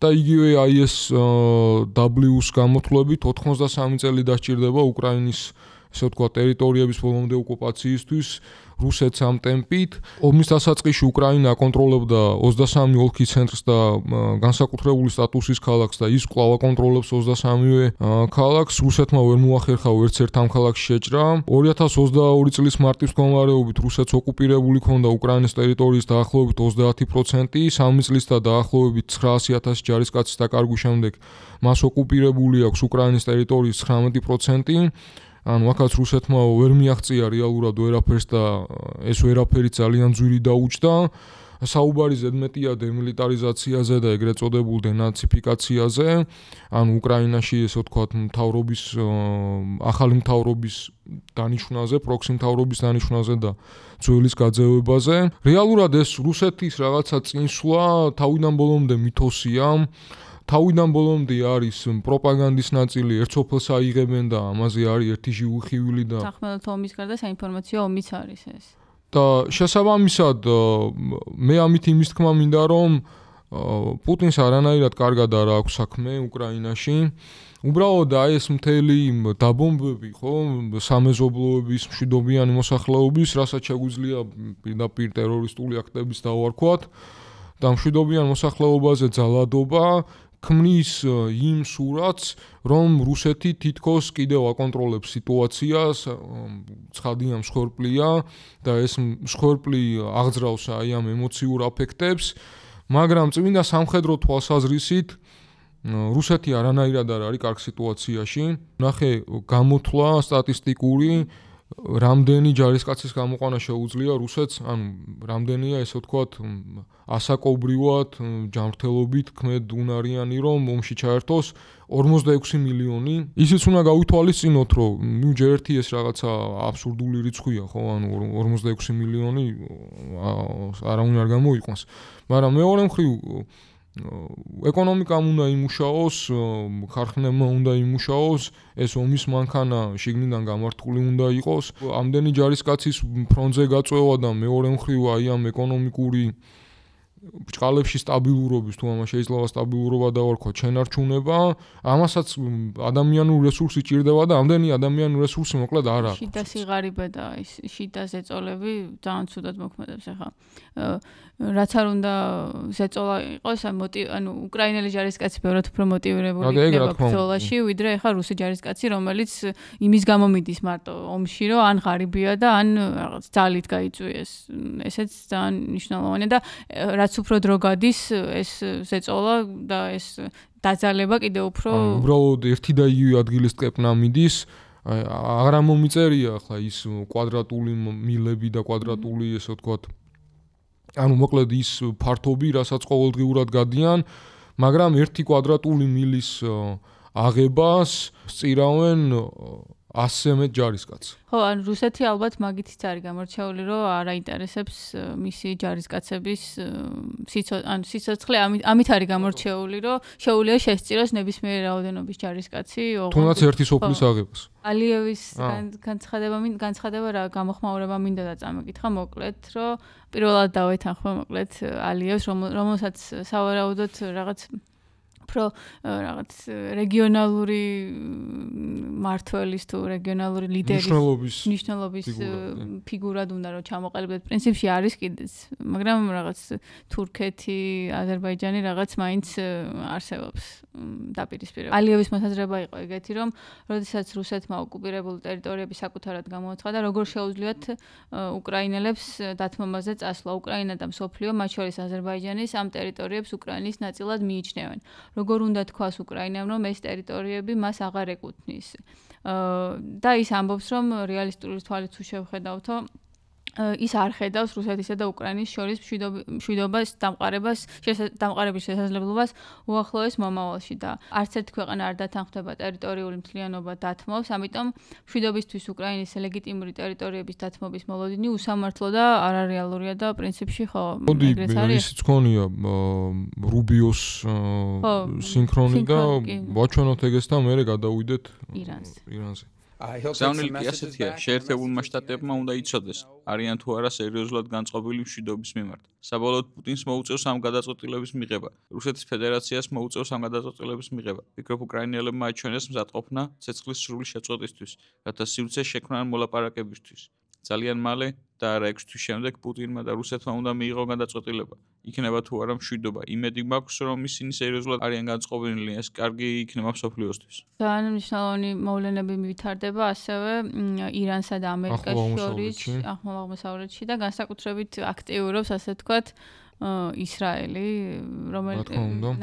და იგივე ISW-ს გამოთვლებით 93 წელი დასჭირდება უკრაინის ესე ვთქვათ ტერიტორიების ბოლომდე ოკუპაციისთვის რუსეთს ამ ტემპით. ომის დასაწყისში უკრაინა აკონტროლებდა 23 ოლქის ცენტრს და განსაკუთრებული სტატუსის ქალაქს და ის კვლავ აკონტროლებს 23-ვე ქალაქს. რუსეთმა ვერ მოახერხა ვერცერთ ამ ქალაქში შეჭრა. 2022 წლის მარტის მდგომარეობით რუსეთს ოკუპირებული ჰქონდა უკრაინის ტერიტორიის დაახლოებით 30%, 3 წლის და დაახლოებით 900,000 ჯარისკაცის დაკარგვის შემდეგ მას ოკუპირებული აქვს უკრაინის ტერიტორიის 19%. ანუ აქაც რუსეთმა ვერ მიაღწია რეალურად ვერაფერს და ეს ვერაფერი ძალიან ძვირი დაუჭდა. საუბარი ზედმეტია დემილიტარიზაციაზე და ეგრეთ წოდებულ დენაციფიკაციაზე. ანუ უკრაინაში ესე ვთქვათ ახალი მთავრობის დანიშვნაზე, პროქსი მთავრობის დანიშვნაზე და ძველის გაძევებაზე. რეალურად ეს რუსეთის რაღაცა წინსვლა თავიდან ბოლომდე მითოსია. თავიდან ბოლომდე არის პროპაგანდის ნაწილი, ერთ სოფელს აიღებენ და ამაზე არის ერთი ჟიუხივილი და სახმელეთო ომის გარდა საინფორმაციო ომიც არის ეს. და შესაბამისად მე ამით იმის თქმა მინდა, რომ პუტინს არანაირად კარგად არ აქვს საქმე უკრაინაში. უბრალოდ აი ეს მთელი დაბომბები, ხო, სამეზობლოების, მშვიდობიანი მოსახლეობის, რასაც შეგვიძლია პირდაპირ ტერორისტული აქტების დავარქვათ და მშვიდობიან მოსახლეობაზე ძალადობა ქმნის იმ სურათს, რომ რუსეთი თითქოს კიდევ აკონტროლებს სიტუაციას, ცხადია მსხვერპლია და ეს მსხვერპლი აღძრავს აი ამ ემოციურ აფექტებს, მაგრამ წმინდა სამხედრო თვალსაზრისით რუსეთი არანაირად არ არის კარგ სიტუაციაში. ნახე გამოთვლა სტატისტიკური რამდენი ჯარისკაცის გამოყვანა შეუძლია რუსეთს, ანუ რამდენია ესე ვთქვათ ასაკობრივად ჯანმრთელობით ქმედ უნარიანი რომ ომში ჩაერთოს 46 მილიონი. ისიც უნდა გავითვალისწინოთ, რომ ჯერ ერთი ეს რაღაცა აბსურდული რიცხვია, ხო, ანუ 46 მილიონი არავინ არ გამოიყვანს. მაგრამ მეორე მხრივ ეკონომიკამ უნდა იმუშაოს, ხარხნებმა უნდა იმუშაოს, ეს ომის მანქანა შიგნიდან გამართული უნდა იყოს. ამდენი ჯარისკაცის ფრონტზე გაწევა და მეორე მხრივ აი ამ ეკონომიკური ბრჭყალებში სტაბილურობის, თუ ამას შეიძლება სტაბილურობა დავარქვა, შენარჩუნება, ამასაც ადამიანური რესურსი ჭირდება და ამდენი ადამიანური რესურსი მოკლედ არ აქვს. შიდა სიღარიბე და ის შიდა ზეწოლები ძალიან ცუდად მოქმედებს ახლა. რაც არ უნდა ზეწოლა იყოს, ანუ უკრაინელი ჯარისკაცი ბევრად უფრო მოტივირებული იქნება ბრძოლაში, ვიდრე ახლა რუსი ჯარისკაცი, რომელიც იმის გამო მიდის მარტო ომში, რომ ან ღარიბია და ან რაღაც ძალით გაიწვიეს. ესეც ძალიან მნიშვნელოვანია და რაც უფრო დრო გადის ეს ზეწოლა და ეს დაძალება კიდევ უფრო უბრალოდ ერთი და იგივე ადგილის ტკეპნა მიდის. აღარ მომიწერია ახლა ის კვადრატული მილები და კვადრატული ესე ვთქვათ ანუ მოკლედ ის ფართობი, რასაც ყოველდღიურად გადიან, მაგრამ ერთი კვადრატული მილის აღებას სწირავენ 100-ზე მეტ ჯარისკაცს. ხო, ან რუსეთი ალბათ მაგითიც არის გამორჩეული, რომ არ აინტერესებს მისი ჯარისკაცების სიცოცხლე, ამით არის გამორჩეული, რომ შეუძლია შესწიროს ნებისმიერი რაოდენობის ჯარისკაცი. თუნდაც ერთი სოფლის აღებას. ალიევის განცხადება რა გამოხმაურება მინდა და წამეკითხა მოკლედ, რომ პირველად დავეთანხმე მოკლედ ალიევს, რომელსაც სავარაუდოდ რაღაც უფრო რაღაც რეგიონალური მართველის თუ რეგიონალური ლიდერის ნიშნულობის ფიგურად უნდა რომ ჩამოყალიბდეს. პრინციპში არის კიდეც, მაგრამ რაღაც თურქეთი, აზერბაიჯანი რაღაც მაინც არსებობს დაპირისპირება. ალიევის მოსაზრება იყო ეგეთი, რომ როდესაც რუსეთმა ოკუპირებული ტერიტორიები საკუთარად გამოაცხადა, როგორ შეუძლიათ უკრაინელებს დათმობაზე წასვლა. უკრაინა და მსოფლიო, მათ შორის აზერბაიჯანის ამ ტერიტორიებს უკრაინის ნაწილად მიიჩნევენ. როგორ უნდა თქვას უკრაინამ, რომ ეს ტერიტორიები მას აღარ ეკუთვნის. და ის ამბობს, რომ რეალისტური თვალით თუ შევხედავთო, ის არ ხედავს რუსეთისა და უკრაინის შორის მშვიდობას, დამყარების შესაძლებლობას უახლოეს მომავალში და არც ერთი ქვეყანა არ დათანხმდება ტერიტორიული მთლიანობა დათმობს, ამიტომ მშვიდობისთვის უკრაინის ლეგიტიმური ტერიტორიების დათმობის მოლოდინი უსამართლო და არარეალურია და პრინციპში ხო ეგრეც არის. ისიც ქონია რუბიოს სინქრონი და ვაჩვენოთ ეგეს და მერე გადავიდეთ ირანზე. გზავნილი კი ასეთია, შეერთებულმა შტატებმა უნდა იცოდეს, არიან თუ არა სერიოზულად განწყობილი მშვიდობის მიმართ. საბოლოოდ პუტინს მოუწევს ამ გადაწყვეტილების მიღება. რუსეთის ფედერაციას მოუწევს ამ გადაწყვეტილების მიღება. ფიქრობ, უკრაინელებმა აჩვენეს მზადყოფნა ცეცხლის სრული შეწყვეტისთვის, რათა სივრცე შექმნან მოლაპარაკებისთვის. ძალიან მალე და არა 6 თვის შემდეგ პუტინმა და რუსეთმა უნდა მიიღო გადაწყვეტილება. იქნება თუ არა მშვიდობა. იმედი მაქვს, რომ ისინი სერიოზულად არიან განწყობილნი, ეს კარგი იქნება მსოფლიოსთვის. ძალიან მნიშვნელოვანი მოვლენები ვითარდება ასევე ირანსა და ამერიკას შორის ახლო-აღმოსავლეთში და განსაკუთრებით აქტიურობს, ასე ვთქვათ, ისრაელი, რომელიც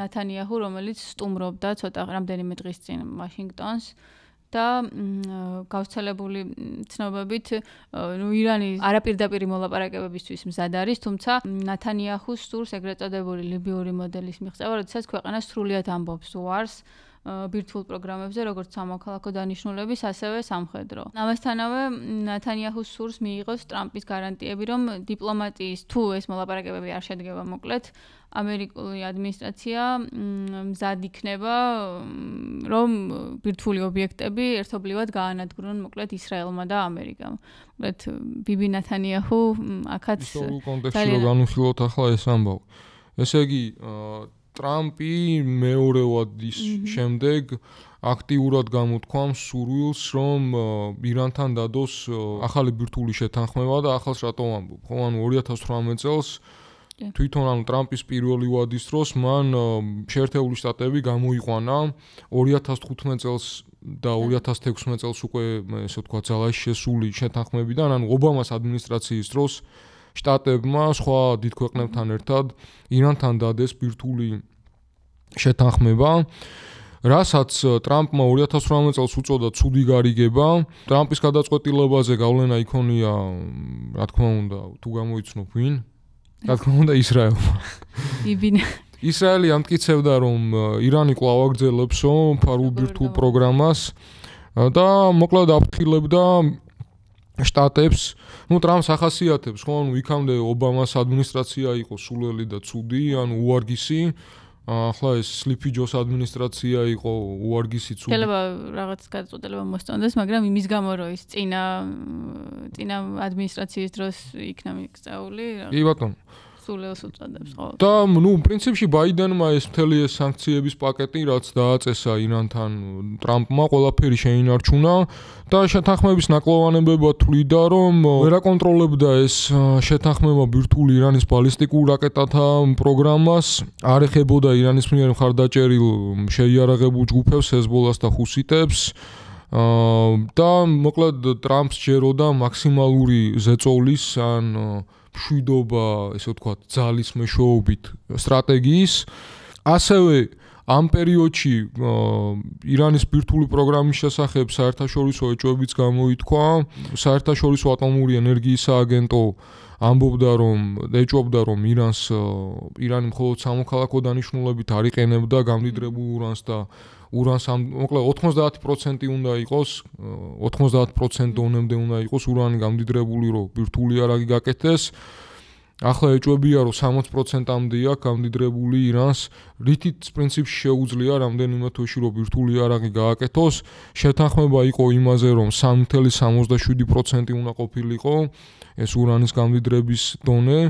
ნათანიაჰუ, რომელიც სტუმრობდა ცოტა რამდენიმე დღის წინ ვაშინგტონს. და გავრცელებული ცნობებით, ირანი არაპირდაპირი მოლაპარაკებებისთვის მზად არის, თუმცა ნათანიაჰუს სურს ეგრეთ წოდებული ლიბიური მოდელის მიღწევა, როდესაც ქვეყანა სრულიად ამბობს უარს ბირთვულ პროგრამებზე, როგორც სამოქალაქო დანიშნულების, ასევე სამხედრო. ამასთანავე ნათანიაჰუს სურს მიიღოს ტრამპის გარანტიები, რომ დიპლომატიის თუ ეს მოლაპარაკებები არ შედგება მოკლედ, ამერიკული ადმინისტრაცია მზად იქნება, რომ ბირთვული ობიექტები ერთობლივად გაანადგურონ მოკლედ ისრაელმა და ამერიკამ. მოკლედ ბიბი ნათანიაჰუ აქაც ისტორიულ კონტექსტში რო განვიხილოთ ახლა ეს ამბავი. ესე იგი ტრამპი მეორე ვადის შემდეგ აქტიურად გამოთქვამს სურვილს, რომ ირანთან დადოს ახალი ბირთვული შეთანხმება და ახალს რატომ ამბობ? ხო, ანუ 2018 წელს თვითონ ანუ ტრამპის პირველი ვადის დროს მან შეერთებული შტატები გამოიყვანა 2015 წელს და 2016 წელს უკვე ესე ვთქვათ ძალაში შესული შეთანხმებიდან, ანუ ობამას ადმინისტრაციის დროს შტატებმა სხვა დიდ ქვეყნებთან ერთად ირანთან დადეს ბირთვული შეთანხმება რასაც ტრამპმა 2018 წელს უწოდა ცუდი გარიგება. ტრამპის გადაწყვეტილებაზე გავლენა იქონია, რა თქმა უნდა, თუ გამოიცნობ ვინ? რა თქმა უნდა, ისრაელმა. ისრაელი ამტკიცებდა, რომ ირანი კვლავ აგრძელებსო ფარულ ბირთვულ პროგრამას და მოკლედ აფრთხილებდა შტატებს, ტრამპს ახასიათებს, ხო, იქამდე ობამას ადმინისტრაცია იყო სულელი და ცუდი, უარგისი. ახლა ეს სლიპი ჯოს ადმინისტრაცია იყო უარგისი ცუდი. შეიძლება რაღაც გადაწყვეტილება მოსწონდეს, მაგრამ იმის გამო რომ ის წინა ადმინისტრაციის დროს იქნა მიღწეული. კი ბატონო. სულელს უწოდებს ხო? და პრინციპში ბაიდენმა ეს მთელი ეს სანქციების პაკეტი რაც დააწესა ირანთან ტრამპმა ყველაფერი შეინარჩუნა და შეთანხმების ნაკლოვანებება თვლიდა რომ ვერ აკონტროლებდა ეს შეთანხმება ბირთვული ირანის ბალისტიკურ რაკეტათა პროგრამას არ ეხებოდა ირანის მიერ მხარდაჭერილ შეიარაღებულ ჯგუფებს ჰეზბოლას და ჰუსიტებს და მოკლედ ტრამპს ჯეროდა მაქსიმალური ზეწოლის ან მშვიდობა, ესე ვთქვათ, ძალის მეშვეობით სტრატეგიის. ასევე ამ პერიოდში ირანის ბირთვული პროგრამის შესახებ საერთაშორისო ეჭვებიც გამოითქვა. საერთაშორისო ატომური ენერგიის სააგენტო ამბობდა, რომ ირანი მხოლოდ სამოქალაქო დანიშნულებით არ იყენებდა გამდიდრებულ ურანს და ურანს მოკლედ 90% უნდა იყოს 90% დონემდე უნდა იყოს ურანი გამდიდრებული რომ ბირთვული იარაღი გაკეთდეს ახლა ეჭვებია რომ 60%-მდე აქვს გამდიდრებული ირანს რითიც პრინციპში შეუძლია რამდენიმე თვეში რომ ბირთვული იარაღი გააკეთოს შეთანხმება იყო იმაზე რომ 3.77% უნდა ყოფილიყო ეს ურანის გამდიდრების დონე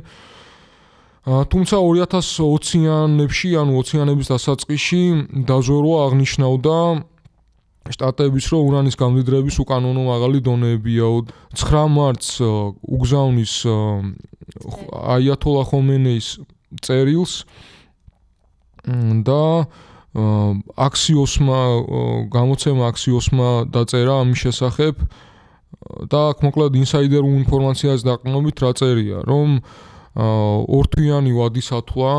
თუმცა 2020-იანებში, ანუ 20-იანების დასაწყისში დაზვერვა აღნიშნავდა შტატების, რომ ურანის გამდიდრების უკანონო მაღალი დონეებია. 9 მარტს უგზავნის აიათოლა ხომენეის წერილს და გამოცემა აქსიოსმა დაწერა ამის შესახებ და მოკლედ ინსაიდერულ ინფორმაციას დაყრდნობით რა წერია, რომ ორთვიანი ვადისათვლა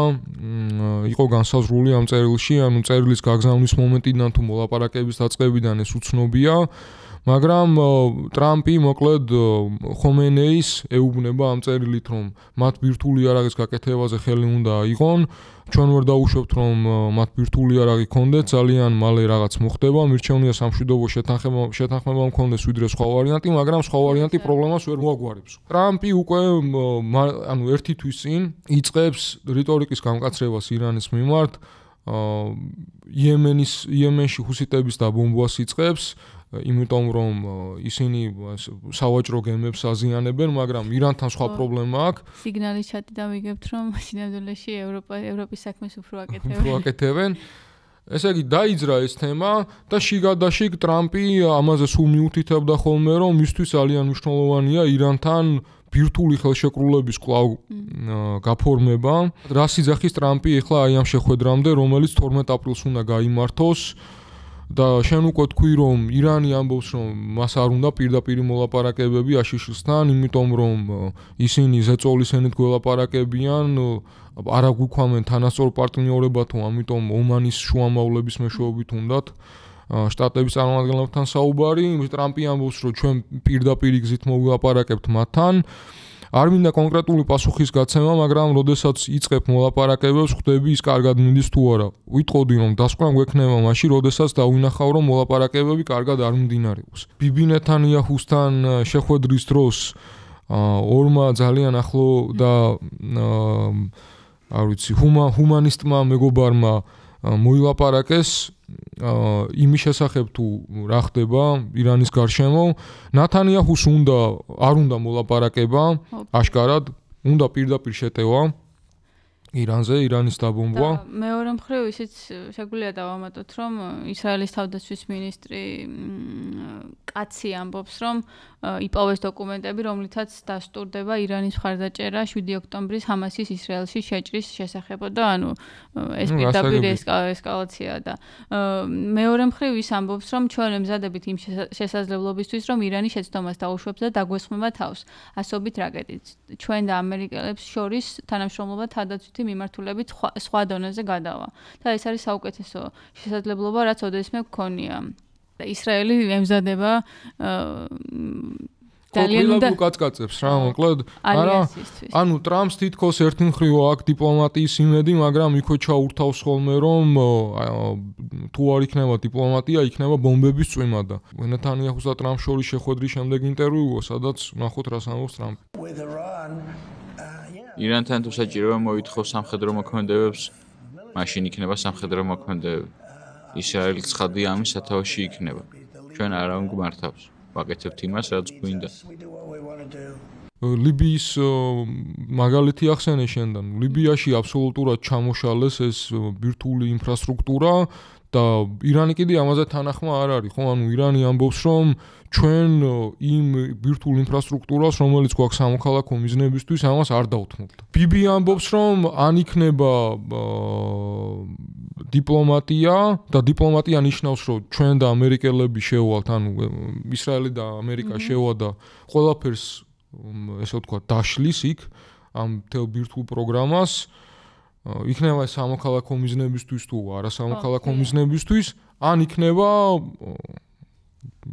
იყო განსაზღვრული ამ წერილში, ანუ წერილის გაგზავნის მომენტიდან თუ მოლაპარაკების დაწყებიდან ეს უცნობია, მაგრამ ტრამპი მოკლედ ხომენეის ეუბნება ამ წერილით, რომ მათ ბირთვული იარაღის გაკეთებაზე ხელი უნდა აიღონ, ჩვენ ვერ დაუშვებთ, რომ მათ ბირთვული იარაღი ქონდეთ, ძალიან მალე რაღაც მოხდება, მირჩევნია სამშვიდობო შეთანხმება მქონდეს ვიდრე სხვა ვარიანტი, მაგრამ სხვა ვარიანტი პრობლემას ვერ მოაგვარებს. ტრამპი უკვე ანუ ერთი თვის წინ იწყებს რიტორიკის გამკაცრებას ირანის მიმართ, იემენში ჰუსიტების დაბომბვას იწყებს, იმიტომ რომ ისინი სავაჭრო გემებს აზიანებენ, მაგრამ ირანთან სხვა პრობლემა აქვს. სიგნალის ჩატი დავიგებთ, რომ სინამდვილეში ევროპის საქმეს უფრო აკეთებენ. ესე იგი დაიძრა ეს თემა და შიგადაშიგ ტრამპი ამაზე სულ მიუთითებდა ხოლმე, რომ მისთვის ძალიან მნიშვნელოვანია ირანთან ბირთვული ხელშეკრულების კვლავ გაფორმება. რა სიძახის ტრამპი ახლა აი ამ შეხვედრამდე, რომელიც 12 აპრილს უნდა გაიმართოს. და შენ უკვე თქვი რომ ირანი ამბობს რომ მას არ უნდა პირდაპირი მოლაპარაკებები აშშ-სთან, იმიტომ რომ ისინი ზეწოლის ენით გველაპარაკებიან, არ აგვიქვამენ თანასწორ პარტნიორებათო, ამიტომ ომანის შუამავლების მეშვეობით უნდათ შტატების წარმომადგენლებთან საუბარი. ტრამპი ამბობს რომ ჩვენ პირდაპირ გზით მოვილაპარაკებთ მათთან. არ მინდა კონკრეტული პასუხის გაცემა, მაგრამ როდესაც იწყებ მოლაპარაკებებს, ხვდები ის კარგად მიდის თუ არა. ვიტყოდი რომ დასკვნა გვექნება მაშინ, როდესაც დავინახავ რომ მოლაპარაკებები კარგად არ მიმდინარეობს. ბიბი ნეთანიაჰუსთან შეხვედრის დროს ორმა ძალიან ახლო და არ ვიცი, ჰუმანისტმა მეგობარმა მოილაპარაკეს იმის შესახებ თუ რა ხდება ირანის გარშემო. ნათანიაჰუს არ უნდა მოლაპარაკება, აშკარად, უნდა პირდაპირ შეტევა ირანზე, ირანის დაბომბვა. მეორე მხრივ ისიც შეგვიძლია დავამატოთ, რომ ისრაელის თავდაცვის მინისტრი კაცი ამბობს, რომ იპოვეს დოკუმენტები, რომლითაც დასტურდება ირანის მხარდაჭერა 7 ოქტომბრის ჰამასის ისრაელში შეჭრის შესახებად და ანუ ეს პირდაპირ ესკალაციაა და მეორე მხრივ ის ამბობს, რომ ჩვენ ემზადებით იმ შესაძლებლობისთვის, რომ ირანი შეცდომას დაუშვებს და დაგვესხმება თავს ასობით რაკეტით. ჩვენ და ამერიკელებს შორის თანამშრომლობა თავდაცვითი მიმართულებით სხვა დონეზე გადავა. და ეს არის საუკეთესო შესაძლებლობა, რაც ოდესმე გქონია. ისრაელი ემზადება ძალიან და კაცკაცებს რა, მოკლედ, ანუ ტრამპს თითქოს ერთი მხრივ აქ დიპლომატიის იმედი, მაგრამ იქვე ჩაურთავს ხოლმე, რომ თუ არ იქნება დიპლომატია, იქნება ბომბების წვიმა და ნეთანიაჰუს და ტრამპს შორის შეხვედრის შემდეგ ინტერვიუა, სადაც ნახოთ რას ამბობს ტრამპი. ირანთან თუ საჭიროა მოითხოვს სამხედრო მოქმედებებს, მაშინ იქნება სამხედრო მოქმედებები. ისრაელის ხადი ამის სათავეში იქნება. ჩვენ არავინ გვმართავს. ვაკეთებთ იმას, რაც გვინდა. ლიბიის მაგალითი ახსენე შენთან. ლიბიაში აბსოლუტურად ჩამოშალეს ეს ბირთვული ინფრასტრუქტურა და ირანი კიდე ამაზე თანახმა არ არის, ხო? ანუ ირანი ამბობს, რომ ჩვენ იმ ბირთვულ ინფრასტრუქტურას, რომელიც გვაქვს სამოქალაქო მიზნებისთვის, ამას არ დავთმობთ. ბიბი ამბობს, რომ ან იქნება დიპლომატია და დიპლომატია ნიშნავს, რომ ჩვენ და ამერიკელები შევალთ, ანუ ისრაელი და ამერიკა შევა და ყველაფერს ესე ვთქვათ დაშლის იქ ამ თელ ბირთვულ პროგრამას. იქნება სამოქალაქო მიზნებისთვის თუ არა სამოქალაქო მიზნებისთვის, ან იქნება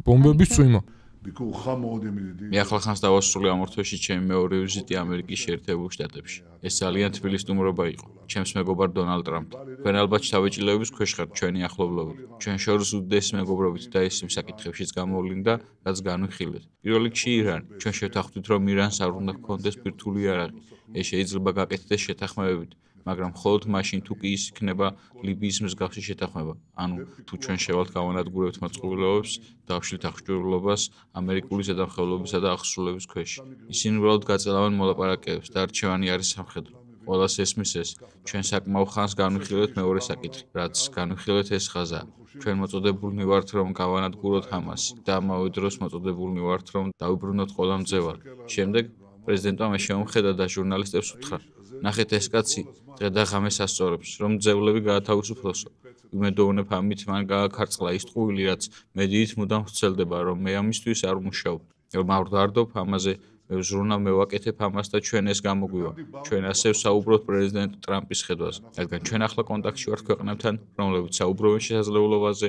ბომბების წვიმა. მე ახალხანს დავასრულე ამ ორთვეში ჩემი მეორე ვიზიტი ამერიკის შეერთებულ შტატებში. ეს ძალიან თბილი სტუმრობა იყო. ჩემს მეგობარ დონალდ ტრამპთან. თქვენ ალბათ შთაბეჭდილების ქვეშ ხართ ჩვენი ახლობლობით. ჩვენ შორის უდიდესი მეგობრობით და ის იმ საკითხებშიც გამოვლინდა, რაც განვიხილეთ. პირველ რიგში ირანი. ჩვენ შევთანხმდით, რომ ირანს არ უნდა ჰქონდეს ბირთვული იარაღი. ეს შეიძლება გაკეთდეს შეთანხმებით. მაგრამ მხოლოდ მაშინ თუ კი ის იქნება ლიბიის მსგავსი შეთანხმება. ანუ თუ ჩვენ შევალთ გავანადგურებთ მოწყობილობებს, დავშლით აღჭურვილობას ამერიკული ზედამხედველობისა და აღსრულების ქვეშ. ისინი უბრალოდ გაწელავენ მოლაპარაკებებს და არჩევანი არის სამხედრო. ყველას ესმის ეს. ჩვენ საკმაო ხანს განვიხილეთ მეორე საკითხი, რაც განვიხილეთ ეს ხაზა. ჩვენ მოწოდებულნი ვართ, რომ გავანადგუროთ ჰამასი და ამავე დროს მოწოდებულნი ვართ, რომ დავიბრუნოთ ყველა მძევალი. შემდეგ პრეზიდენტმა მე შეუმხედა და ჟურნალისტებს უთხრა: ნახეთ ეს კაცი დღე და ღამეს ასწორებს, რომ მძევლები გაათავისუფლოსო. ვიმედოვნებ ამით მან გააქარწყლა ის ტყუილი, რაც მედიით მუდამ ვრცელდება, რომ მე ამისთვის არ ვმუშაობ. მავდარდობ ამაზე, მე ვზრუნავ, მე ვაკეთებ ამას და ჩვენ ეს გამოგვივა. ჩვენ ასე ვსაუბრობთ პრეზიდენტ ტრამპის ხედვაზე. რადგან ჩვენ ახლა კონტაქტში ვართ ქვეყნებთან, რომლებიც საუბრობენ შესაძლებლობაზე,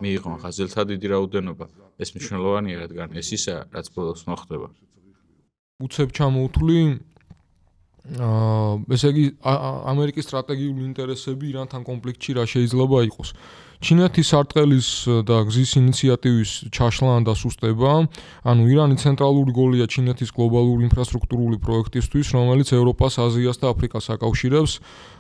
მიიღონ ხაზელთა დიდი რაოდენობა. ეს მნიშვნელოვანია, რადგან ეს ისაა, რაც ბოლოს მოხდება. უცებ ჩამოუთვლი ესე იგი ამერიკის სტრატეგიული ინტერესები ირანთან კონფლიქტში რა შეიძლება იყოს. ჩინეთის სარტყელის და გზის ინიციატივის ჩაშლა ან დასუსტება, ანუ ირანი ცენტრალური გოლია ჩინეთის გლობალური ინფრასტრუქტურული პროექტისთვის, რომელიც ევროპას, აზიას და აფრიკას აკავშირებს.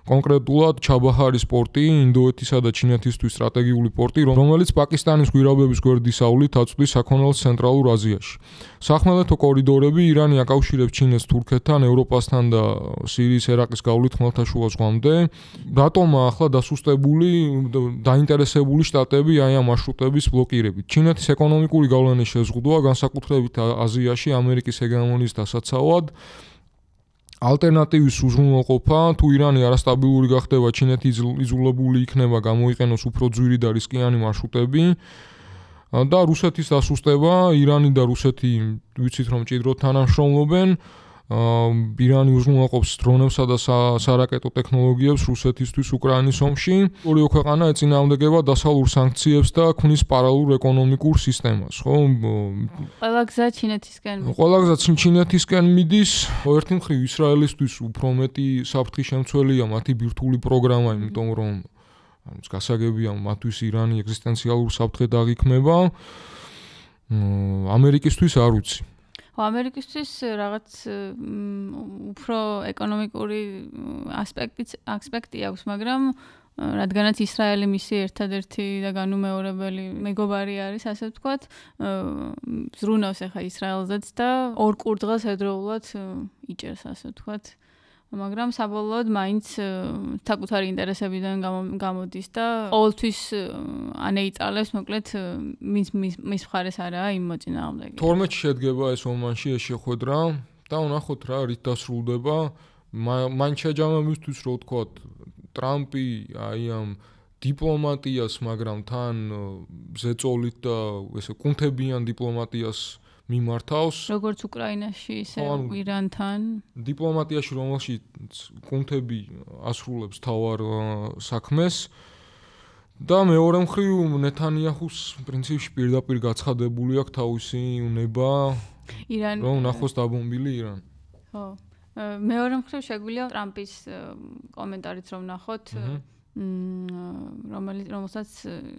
კონკრეტულად ჩაბაჰარის პორტი, ინდოეთისა და ჩინეთისთვის სტრატეგიული პორტი, რომელიც პაკისტანის გვირაბების გვერდისავლით აწვდის საქონელს ცენტრალურ აზიაში. სახმელეთო კორიდორები ირანი აკავშირებს ჩინეთს თურქეთთან, ევროპასთან და სირიის ერაყის გავლით ხმელთაშუა ზღვამდე. რატომა ახლა დასუსტებული დაინტერესებული შტატები აი ამ მარშრუტების ბლოკირებით? ჩინეთის ეკონომიკური გავლენის შეზღუდვა, განსაკუთრებით აზიაში ამერიკის ჰეგემონიის დასაცავად. ალტერნატივის უზრუნველყოფა, თუ ირანი არასტაბილური გახდება, ჩინეთი იზოლებული იქნება, გამოიყენოს უფრო ძვირი და რისკიანი მარშრუტები და რუსეთის დასუსტება, ირანი და რუსეთი ვიცით რომ ჭიდროდ თანამშრომლობენ. ირანი უზრუნველყოფს დრონებსა და სარაკეტო ტექნოლოგიებს რუსეთისთვის უკრაინის ომში. ორივე ქვეყანა ეწინააღმდეგება დასავლურ სანქციებს და ქმნის პარალელურ ეკონომიკურ სისტემას, ხო? ყველა გზა ჩინეთისკენ. ყველა გზა ჩინეთისკენ მიდის. ერთი მხრივ ისრაელისთვის უფრო მეტი საფრთხის შემცველია მათი ბირთვული პროგრამა, იმიტომ რომ ამის გასაგებია მათთვის ირანი ეგზისტენციალურ საფრთხედ აღიქმება. ამერიკისთვის არ ვიცი. ამერიკისთვის რაღაც უფრო ეკონომიკური ასპექტი აქვს, მაგრამ რადგანაც ისრაელი მისი ერთადერთი და განუმეორებელი მეგობარი არის, ასე ვთქვათ, ზრუნავს ახლა ისრაელზეც და ორ კურდღელს ერთდროულად იჭერს, ასე ვთქვათ, მაგრამ საბოლოოდ მაინც საკუთარი ინტერესებიდან გამოდის და ყოველთვის ანეიწალებს მოკლედ მის მხარეს არაა იმ მოწინააღმდეგე. 12 შედგება ეს ომანში ეს შეხვედრა და ვნახოთ რა რით დასრულდება. მან შეჯამებისთვის რო ვთქვათ ტრამპი აი ამ დიპლომატიას, მაგრამ თან ზეწოლით და ესე კუნთებიან დიპლომატიას მიმართავს. როგორც უკრაინაში, ისე ირანთან. დიპლომატიაში, რომელშიც კუნთები ასრულებს თავარ საქმეს და მეორე მხრივ ნეთანიაჰუს პრინციპში პირდაპირ გაცხადებული აქვს თავისი უნება ირანი რომ ნახოს დაბომბილი ირანი. ხო. მეორე მხრივ შეგვიძლია ტრამპის კომენტარიც რომ ნახოთ, რომელსაც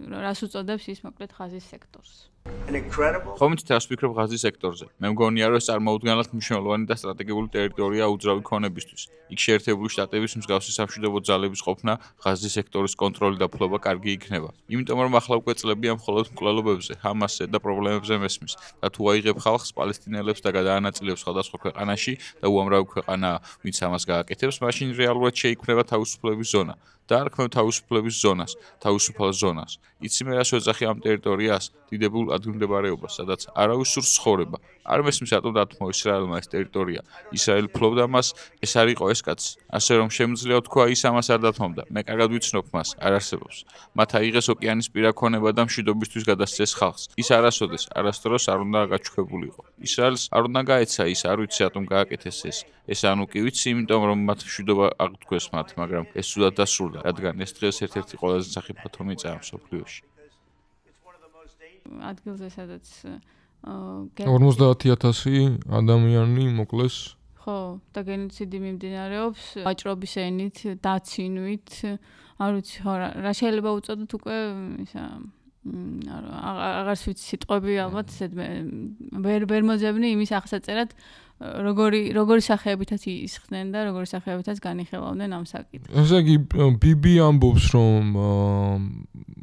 რას უწოდებს ის მოკლედ ღაზის სექტორს. ხომით თავს ვფიქრობ ღაზის სექტორზე. მე მგონია რომ ეს წარმოუდგენლად მნიშვნელოვანი და სტრატეგიული ტერიტორია უძრავი ქონებისთვის. იქ შეერთებული შტატების მსგავსი სამშვიდობო ძალების ყოფნა ღაზის სექტორის კონტროლი და ფლობა კარგი იქნება. იმიტომ რომ ახლა უკვე წლებია მხოლოდ მკვლელობებზე, ჰამასზე და პრობლემებზე მესმის და თუ აიღებ ხალხს პალესტინელებს და გადაანაწილებს სხვადასხვა ქვეყანაში და უამრავი ქვეყანა ვინც ამას გააკეთებს, მაშინ რეალურად შეიქმნება თავისუფლების ზონა. და არქმევ თავისუფლების ზონას, თავისუფალ ზონას. იცი მე რას ვეძახი ამ ტერიტორიას, დიდებულ ადგილმდებარეობას, სადაც არავის სურს ცხოვრება. არ მესმის რატომ დათმო ისრაელმა ეს ტერიტორია. ისრაელი ფლობდა მას, ეს არ იყო ეს კაცი. ასე რომ შემიძლია თქვა ის ამას არ დათმობდა. მე კარგად ვიცნობ მას, არ არსებობს. მათ აიღეს ოკეანის პირა ქონება და მშვიდობისთვის გადასცეს ხალხს. ის არასოდეს, არასდროს არ უნდა გაჩქვებულიყო. ისრაელს არ უნდა გაეცა ის, არ ვიცი რატომ გააკეთეს ეს. ეს ანუ კი ვიცი, იმიტომ რომ მათ მშვიდობა აღთქვეს მათ, მაგრამ ეს სულად დასრულდა. რადგან ეს დღეს ერთ-ერთი ყველაზე სახიფათო მიწაა მსოფლიოში. ადგილზე სადაც 50,000 ადამიანი მოკლეს. ხო, და გენოციდი მიმდინარეობს ვაჭრობის ენით, დაცინვით, არ ვიცი ხო რა შეიძლება უწოდოთ უკვე ისა აღარც ვიცი სიტყვები ალბათ ვერ მოძებნი იმის ახსაწერად როგორი სახეებითაც ისხდნენ და როგორი სახეებითაც განიხილავდნენ ამ საკითხს. ესე იგი ბიბი ამბობს რომ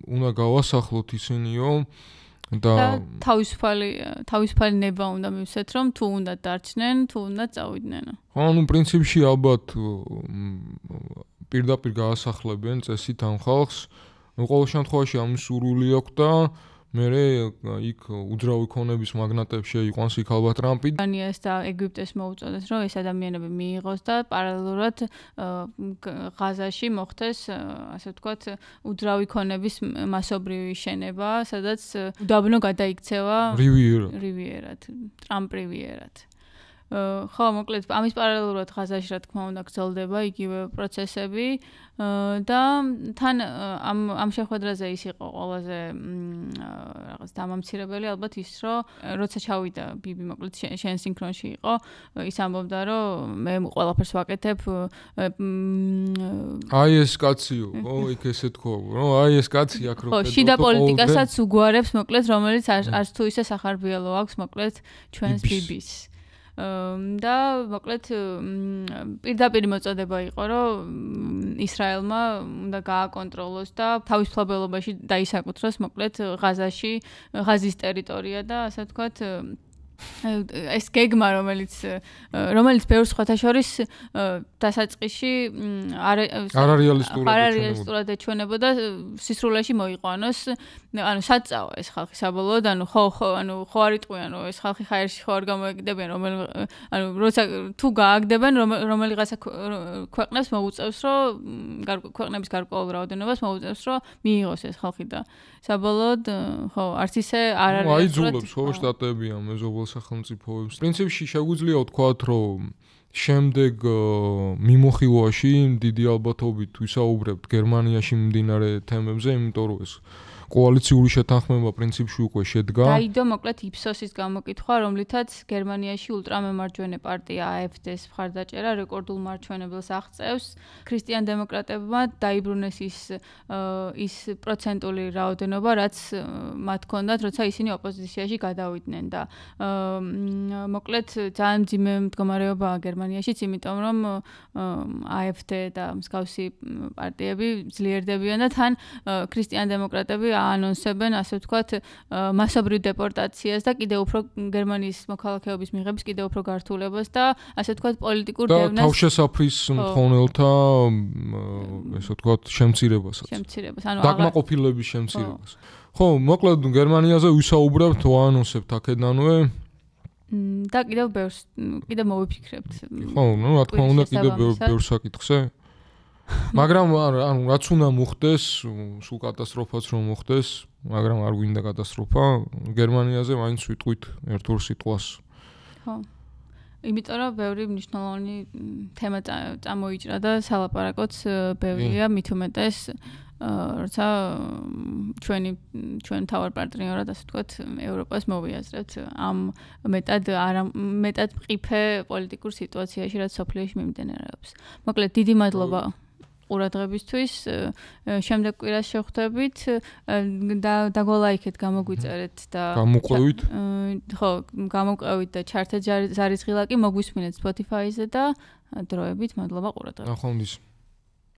უნდა გავასახლოთ ისინიო და თავისუფალი ნება უნდა მივცეთ რომ თუ უნდა დარჩნენ, თუ უნდა წავიდნენ. ხო, ანუ პრინციპში ალბათ პირდაპირ გაასახლებენ წესით ამ ხალხს. ყოველ შემთხვევაში ამის სურვილი აქვს და მერე იქ უძრავი ქონების მაგნატებს შეიყვანს იქ ალბათ ტრამპი. დანიას და ეგვიპტეს მოუწოდეს რომ ეს ადამიანები მიიღოს და პარალელურად ღაზაში მოხდეს ასე ვთქვათ უძრავი ქონების მასობრივი შენება, სადაც უდაბნო გადაიქცევა რივიერად, ტრამპ რივიერად. ხო, მოკლედ ამის პარალელურად ღაზაში რა თქმა უნდა გრძელდება იგივე პროცესები და თან ამ შეხვედრაზე ის იყო ყველაზე რაღაც დამამცირებელი ალბათ ის რომ როცა ჩავიდა ბიბი მოკლედ შენ სინქრონში იყო ის ამბობდა რომ მე ყველაფერს ვაკეთებ აი ეს კაციო ხო იქ ესე თქო რომ აი ეს კაცი აქ რო ხო შიდა პოლიტიკასაც უგვარებს მოკლედ რომელიც არც თუ ისე სახარბიელო აქვს მოკლედ ჩვენს ბიბის და მოკლედ პირდაპირ მოწოდება იყო რომ ისრაელმა უნდა გააკონტროლოს და თავისუფლებელობაში დაისაკუთროს მოკლედ ღაზაში ღაზის ტერიტორია და ასე ვთქვათ ეს გეგმა რომელიც ბევრ სხვათა შორის დასაწყისში არარეალისტურად ეჩვენებოდა სისრულეში მოიყვანოს ანუ საწავა ეს ხალხი საბოლოოდ ანუ ხო ხო არ იტყვიან რომ ეს ხალხი ხაერში ხო არ გამოეკიდებიან ანუ როცა თუ გააგდებენ რომელიღაცა ქვეყნებს მოუწევს რომ ქვეყნების გარკვეულ რაოდენობას მოუწევს რომ მიიღოს ეს ხალხი და საბოლოოდ ხო არც ისე არ არის აიძულებს ხო შტატები ამ მეზობელ სახელმწიფოებს. პრინციპში შეგვიძლია ვთქვათ, რომ შემდეგ მიმოხილვაში დიდი ალბათობით ვისაუბრებთ გერმანიაში მიმდინარე თემებზე, იმიტომ რომ ეს კოალიციური შეთანხმება პრინციპში უკვე შედგა. დაიდო მოკლედ იფსოსის გამოკითხვა, რომლითაც გერმანიაში ულტრამემარჯვენე პარტია AfD-ს მხარდაჭერა რეკორდულ მარჯვენებელს აღწევს. ქრისტიან-დემოკრატებმა დაიბრუნეს ის პროცენტული რაოდენობა, რაც მათ ჰქონდათ, როცა ისინი ოპოზიციაში გადავიდნენ და მოკლედ ძალიან მძიმე მდგომარეობაა გერმანიაშიც, იმიტომ რომ AfD და მსგავსი პარტიები ძლიერდებიან და თან ქრისტიან-დემოკრატები აანონსებენ, ასე ვთქვათ, მასობრივ დეპორტაციას და კიდევ უფრო გერმანიის მოქალაქეობის მიღების კიდევ უფრო გართულებას და ასე ვთქვათ, პოლიტიკურ დევნას. და თავშესაფრის მქონელთა ესე ვთქვათ, შემცირებასაც. ანუ დაკმაყოფილების შემცირებას. ხო, მოკლედ გერმანიაზე ვისაუბრებთ, ვაანონსებთ აქედანვე. და კიდევ მოვიფიქრებთ. ხო, რა თქმა უნდა, კიდევ ბევრ საკითხზე. მაგრამ ანუ რაც უნდა მოხდეს, სულ კატასტროფაც რომ მოხდეს, მაგრამ არ გვინდა კატასტროფა, გერმანიაზე მაინც ვიტყვით ერთ-ორ სიტყვას. ხო. იმიტომ რომ ბევრი მნიშვნელოვანი თემა წამოიჭრა და სალაპარაკოც ბევრია, მით უმეტეს როცა ჩვენ თავარ პარტნიორად ასე ვთქვათ ევროპას მოვიაზრებთ ამ მეტად მყიფე პოლიტიკურ სიტუაციაში რაც სოფლიოში მიმდინარეობს. მოკლედ დიდი მადლობა ყურადღებისთვის. შემდეგ კვირას შევხვდებით და დაგოლაიქეთ, გამოგვიწერეთ და გამოყვევით. ხო, გამოყვევით და ჩართეთ ზარისღილაკი, მოგვისმინეთ Spotify-ზე და დროებით მადლობა ყურადღებისთვის. ნახვამდის.